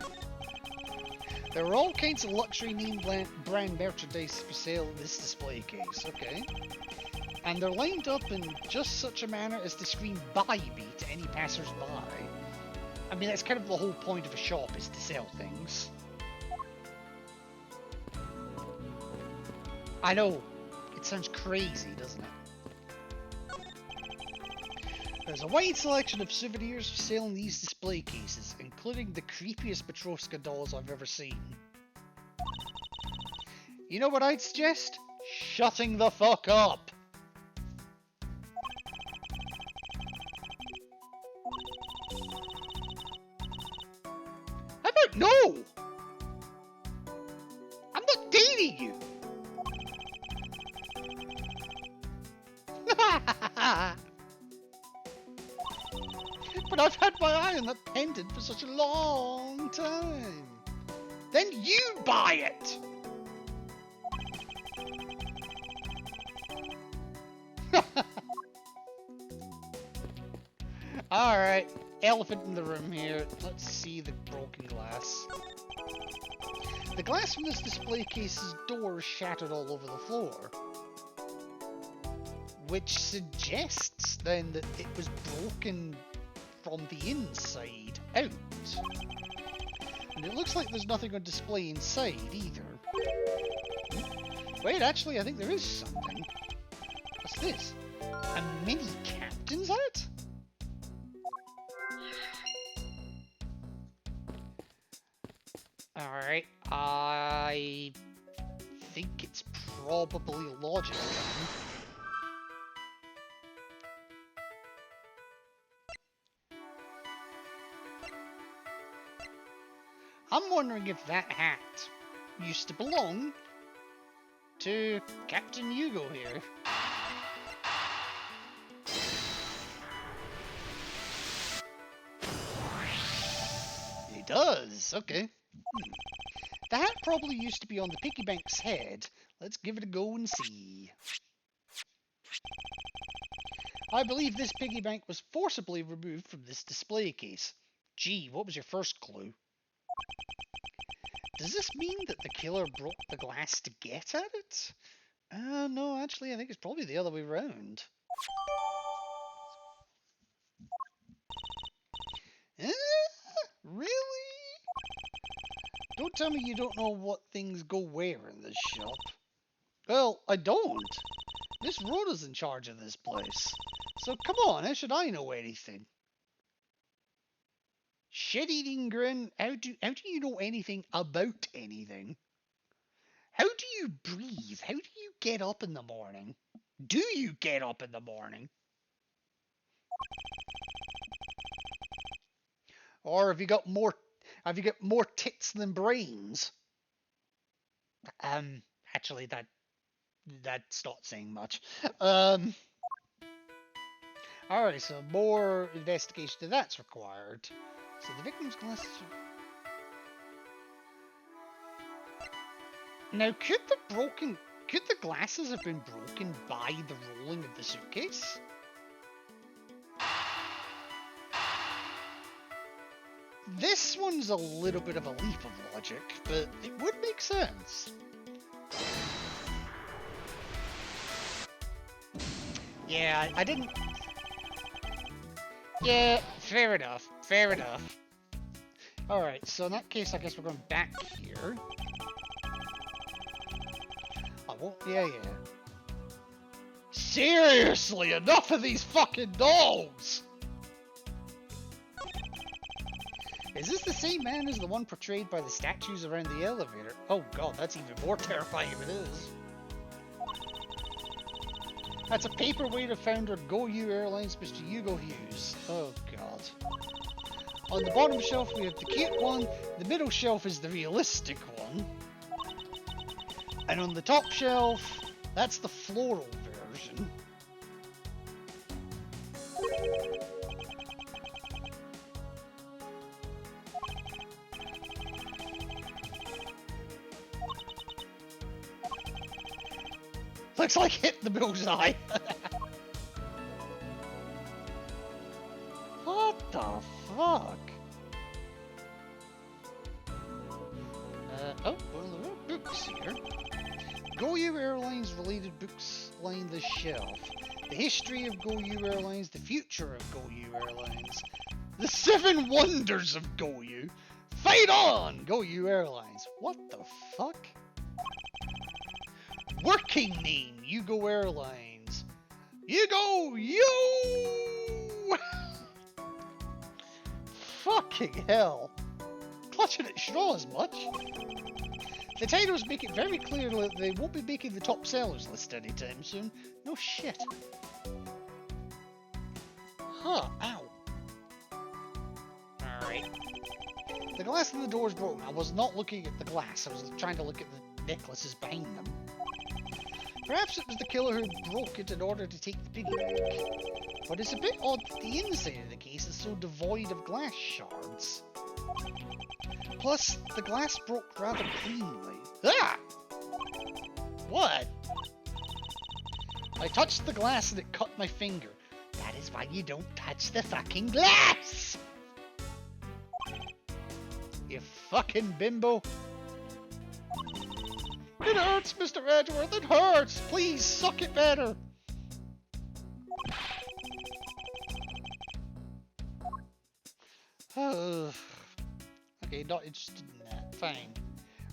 There are all kinds of luxury name brand merchandise for sale in this display case, okay. And they're lined up in just such a manner as to scream "buy me" to any passers-by. I mean, that's kind of the whole point of a shop, is to sell things. I know, it sounds crazy, doesn't it? There's a wide selection of souvenirs for sale in these display cases, including the creepiest Matroska dolls I've ever seen. You know what I'd suggest? Shutting the fuck up! How about no? I'm not dating you! But I've had my eye on that pendant for such a long time. Then you buy it! Alright, elephant in the room here. Let's see the broken glass. The glass from this display case's door is shattered all over the floor. Which suggests then that it was broken from the inside out. And it looks like there's nothing on display inside either. Wait, actually, I think there is something. What's this? A mini captain's hat? Alright, I think it's probably logic. I'm wondering if that hat used to belong to Captain Hugo here. It does, okay. The hat probably used to be on the piggy bank's head. Let's give it a go and see. I believe this piggy bank was forcibly removed from this display case. Gee, what was your first clue? Does this mean that the killer broke the glass to get at it? No, actually, I think it's probably the other way around. Really? Don't tell me you don't know what things go where in this shop. Well, I don't. Miss Rhoda's in charge of this place. So come on, how should I know anything? Shit-eating grin, how do you know anything about anything? How do you breathe? How do you get up in the morning? Do you get up in the morning? Or have you got more tits than brains? Actually that's not saying much. Alright, so more investigation to that's required. So the victim's glasses Now, could the glasses have been broken by the rolling of the suitcase? This one's a little bit of a leap of logic, but it would make sense. Yeah, I didn't... Yeah, fair enough, fair enough. Alright, so in that case, I guess we're going back here. Oh, well, yeah. Seriously, enough of these fucking dogs! Is this the same man as the one portrayed by the statues around the elevator? Oh god, that's even more terrifying if it is. That's a paperweight of founder GoU Airlines, Mr. Hugo Hughes. Oh god. On the bottom shelf we have the cute one, the middle shelf is the realistic one. And on the top shelf, that's the floral version. Looks like hit the bullseye. What the fuck? Oh, well, there are books here. GoU Airlines related books line the shelf. The history of GoU Airlines, the future of GoU Airlines, the 7 wonders of GoU. Fight on, GoU Airlines. What the fuck? Working name, Yugo Airlines. Yugo, you! Fucking hell. Clutching at straws much. The titles make it very clear that they won't be making the top sellers list anytime soon. No shit. Huh, ow. Alright. The glass in the door is broken. I was not looking at the glass, I was trying to look at the necklaces behind them. Perhaps it was the killer who broke it in order to take the piggyback. But it's a bit odd that the inside of the case is so devoid of glass shards. Plus, the glass broke rather cleanly. Ah! What? I touched the glass and it cut my finger. That is why you don't touch the fucking glass! You fucking bimbo. It hurts, Mr. Edgeworth, it hurts! Please, suck it better! Okay, not interested in that. Fine.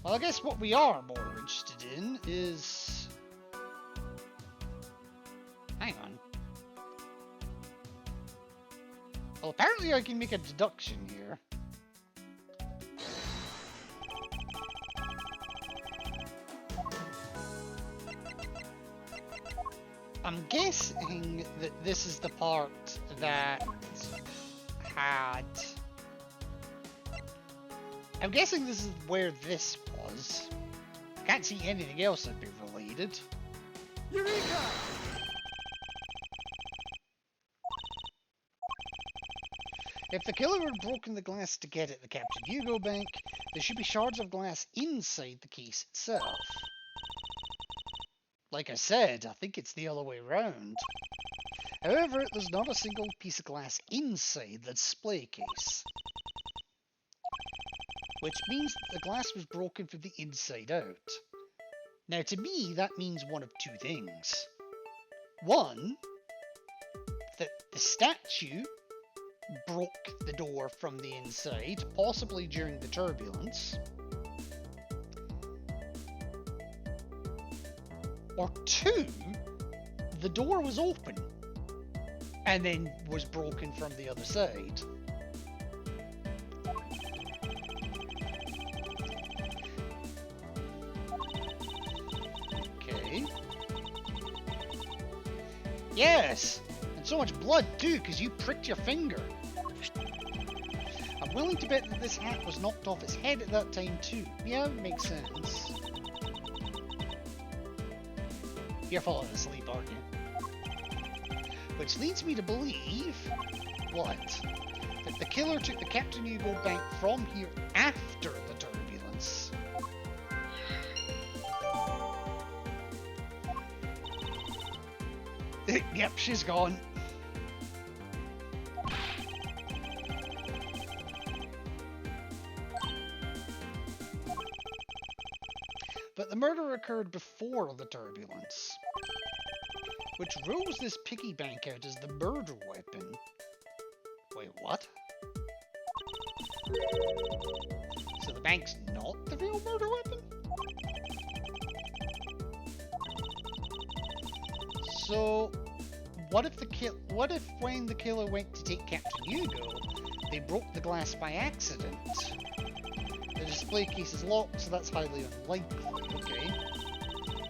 Well, I guess what we are more interested in is... Hang on. Well, apparently I can make a deduction here. I'm guessing that this is the part that had... I'm guessing this is where this was. I can't see anything else that'd be related. Eureka! If the killer had broken the glass to get at the Captain Hugo Bank, there should be shards of glass inside the case itself. Like I said, I think it's the other way around. However, there's not a single piece of glass inside the display case. Which means that the glass was broken from the inside out. Now to me, that means one of two things. One, that the statue broke the door from the inside, possibly during the turbulence. Or two, the door was open and then was broken from the other side. Okay. Yes! And so much blood too, because you pricked your finger. I'm willing to bet that this hat was knocked off its head at that time too. Yeah, makes sense. You're falling asleep, aren't you? Which leads me to believe... what? That the killer took the Captain Hugo Bank from here after the turbulence. Yep, she's gone. But the murder occurred before the turbulence, which rules this piggy bank out as the murder weapon. Wait, what? So the bank's not the real murder weapon? So, what if when the killer went to take Captain Hugo, they broke the glass by accident? The display case is locked, so that's highly unlikely. Okay.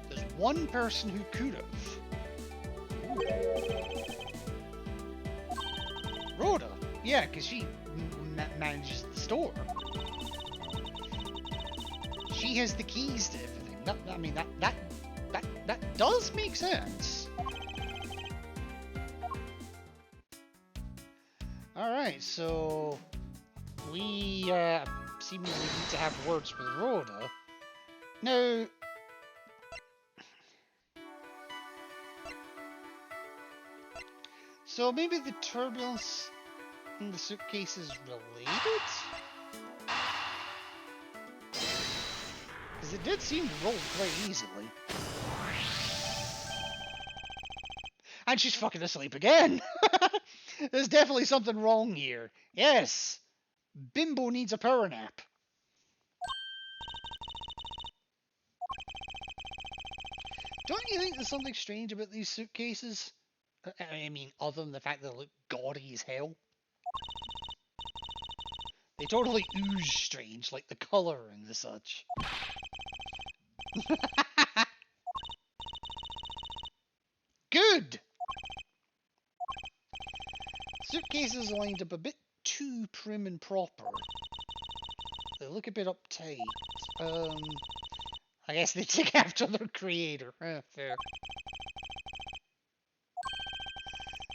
There's one person who could have. Rhoda. Yeah, because she manages the store. She has the keys to everything. That does make sense. Alright, so we seemingly need to have words with Rhoda. Now, so maybe the turbulence in the suitcase is related? Because it did seem to roll quite easily. And she's fucking asleep again! There's definitely something wrong here. Yes! Bimbo needs a power nap. Don't you think there's something strange about these suitcases? I mean, other than the fact that they look gaudy as hell. They totally ooze strange, like the colour and the such. Good! Suitcases are lined up a bit too prim and proper. They look a bit uptight. I guess they take after their creator. Fair.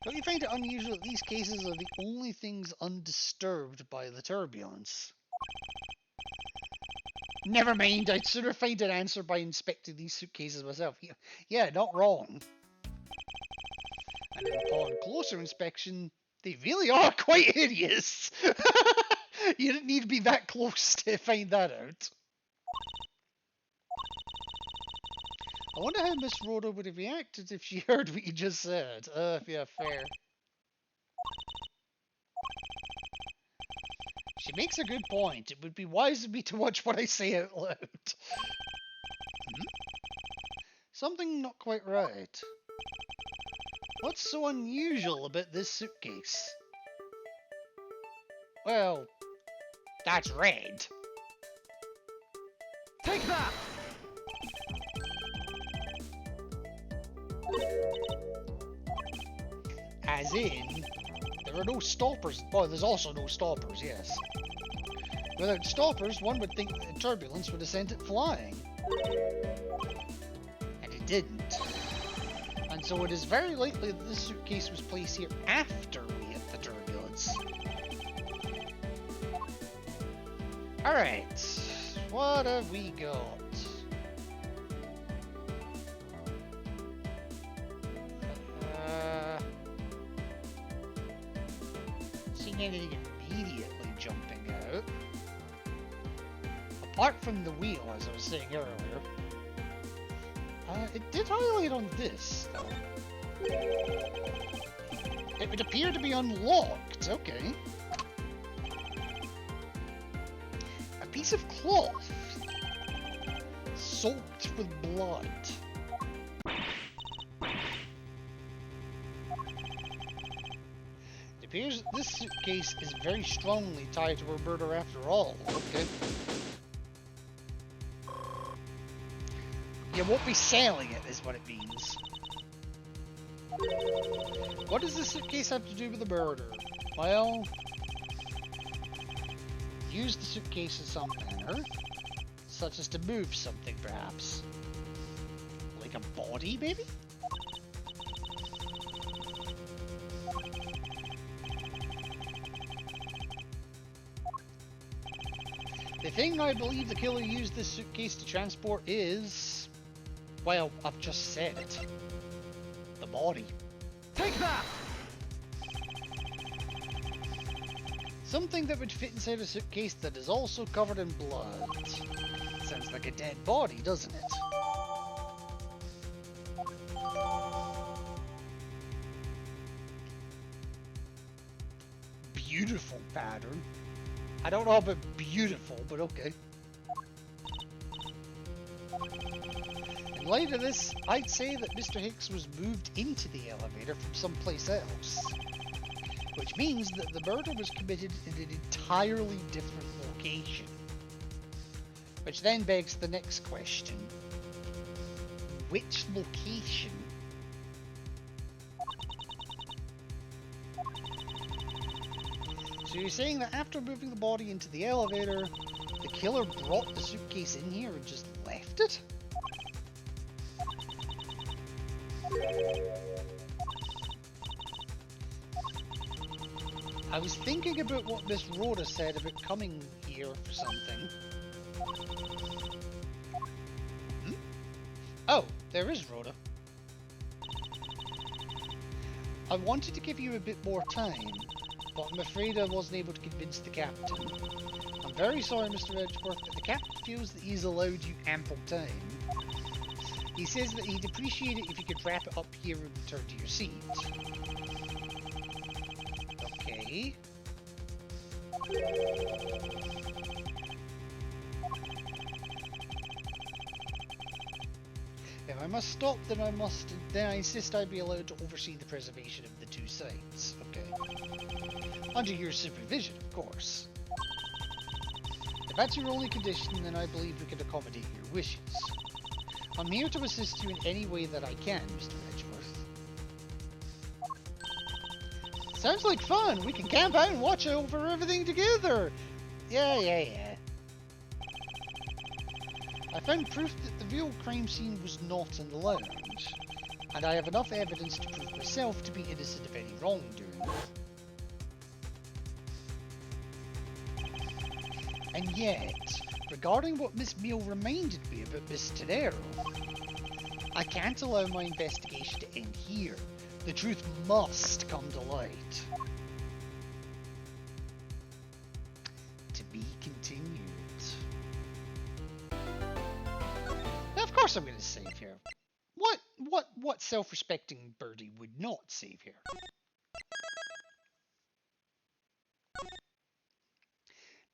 Don't you find it unusual that these cases are the only things undisturbed by the turbulence? Never mind, I'd sooner find an answer by inspecting these suitcases myself. Yeah, not wrong. And upon closer inspection, they really are quite hideous. You didn't need to be that close to find that out. I wonder how Miss Rhoda would have reacted if she heard what you just said. Yeah, fair. She makes a good point. It would be wise of me to watch what I say out loud. Something not quite right. What's so unusual about this suitcase? Well, that's red. Take that! As in, there are no stoppers. Well, there's also no stoppers, yes. Without stoppers, one would think that the turbulence would have sent it flying. And it didn't. And so it is very likely that this suitcase was placed here after we hit the turbulence. Alright, what have we got? Seeing anything immediately jumping out. Apart from the wheel, as I was saying earlier. It did highlight on this, though. It would appear to be unlocked. Okay. A piece of cloth soaked with blood. It appears that this suitcase is very strongly tied to her murder after all. Okay. You won't be selling it, is what it means. What does this suitcase have to do with the murder? Well, use the suitcase in some manner, such as to move something, perhaps. Like a body, maybe? The thing I believe the killer used this suitcase to transport is... well, I've just said it. The body. Take that! Something that would fit inside a suitcase that is also covered in blood. Sounds like a dead body, doesn't it? Beautiful pattern. I don't know about beautiful, but okay. In light of this, I'd say that Mr. Hicks was moved into the elevator from someplace else. Which means that the murder was committed in an entirely different location. Which then begs the next question. Which location? So you're saying that after moving the body into the elevator, the killer brought the suitcase in here and just left it? I was thinking about what Miss Rhoda said about coming here for something. Hmm? Oh, there is Rhoda. I wanted to give you a bit more time, but I'm afraid I wasn't able to convince the captain. I'm very sorry, Mr. Edgeworth, but the captain feels that he's allowed you ample time. He says that he'd appreciate it if you could wrap it up here and return to your seat. Okay. If I must stop, then I insist I be allowed to oversee the preservation of the two sites. Okay. Under your supervision, of course. If that's your only condition, then I believe we can accommodate your wishes. I'm here to assist you in any way that I can, Mr. Edgeworth. Sounds like fun! We can camp out and watch over everything together! Yeah. I found proof that the real crime scene was not in the lounge, and I have enough evidence to prove myself to be innocent of any wrongdoing. And yet, regarding what Miss Meal reminded me about Miss Tenero, I can't allow my investigation to end here. The truth must come to light. To be continued. Now, of course I'm going to save here. What self-respecting birdie would not save here?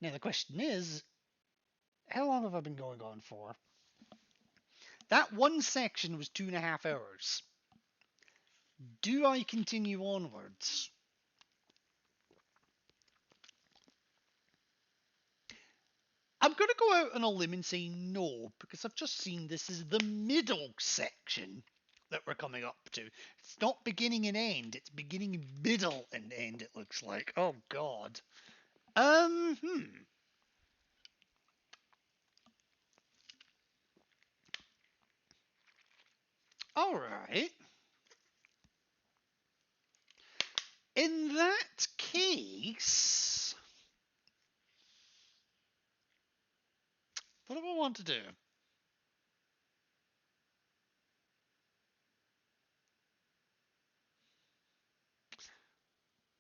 Now the question is, how long have I been going on for? That one section was 2.5 hours. Do I continue onwards? I'm going to go out on a limb and say no, because I've just seen this is the middle section that we're coming up to. It's not beginning and end, it's beginning, middle, and end, it looks like. Oh, God. Alright. In that case, what do I want to do?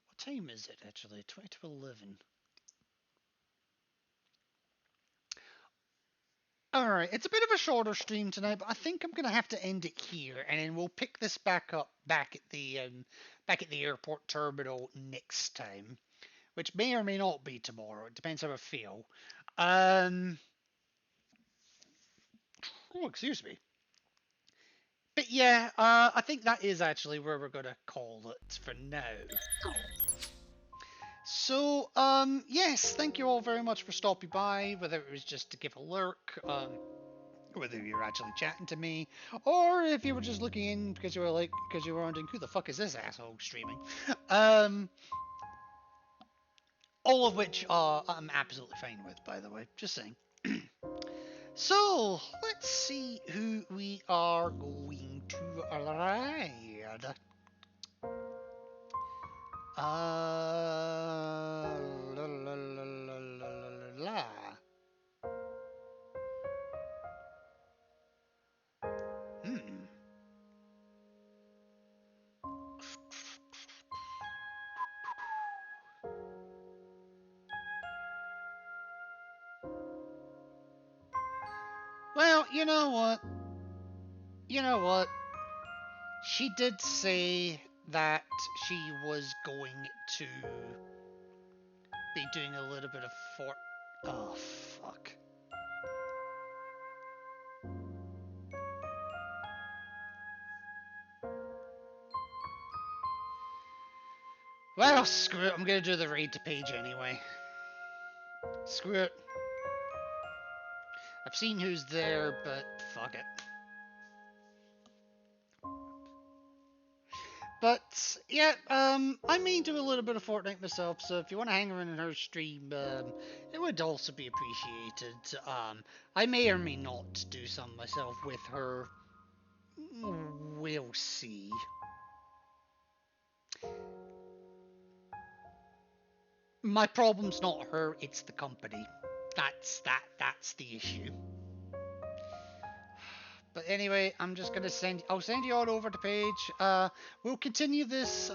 What time is it actually? 20 to 11. Alright, it's a bit of a shorter stream tonight, but I think I'm gonna have to end it here, and then we'll pick this back up back at the airport terminal next time, which may or may not be tomorrow. It depends how I feel. Oh, excuse me. But yeah, I think that is actually where we're gonna call it for now. So, yes, thank you all very much for stopping by, whether it was just to give a lurk, whether you were actually chatting to me, or if you were just looking in because you were wondering, who the fuck is this asshole streaming? All of which, I'm absolutely fine with, by the way, just saying. So, let's see who we are going to ride. La la la la la la la. Hmm. Well, you know what? You know what? She did say that she was going to be doing a little bit of fort. Oh, fuck. Well, screw it. I'm gonna do the raid to Paige anyway. Screw it. I've seen who's there, but fuck it. But yeah, I may do a little bit of Fortnite myself, so if you want to hang around in her stream, it would also be appreciated. I may or may not do some myself with her. We'll see. My problem's not her, it's the company. That's the issue. But anyway, I'm just gonna I'll send you all over the page. We'll continue this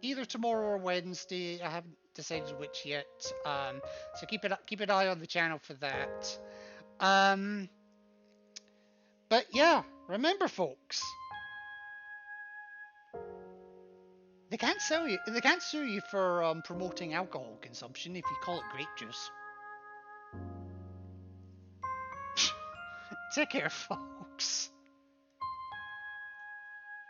either tomorrow or Wednesday. I haven't decided which yet. So keep an eye on the channel for that. But yeah, remember, folks, they can't sue you for promoting alcohol consumption if you call it grape juice. Take care, folks.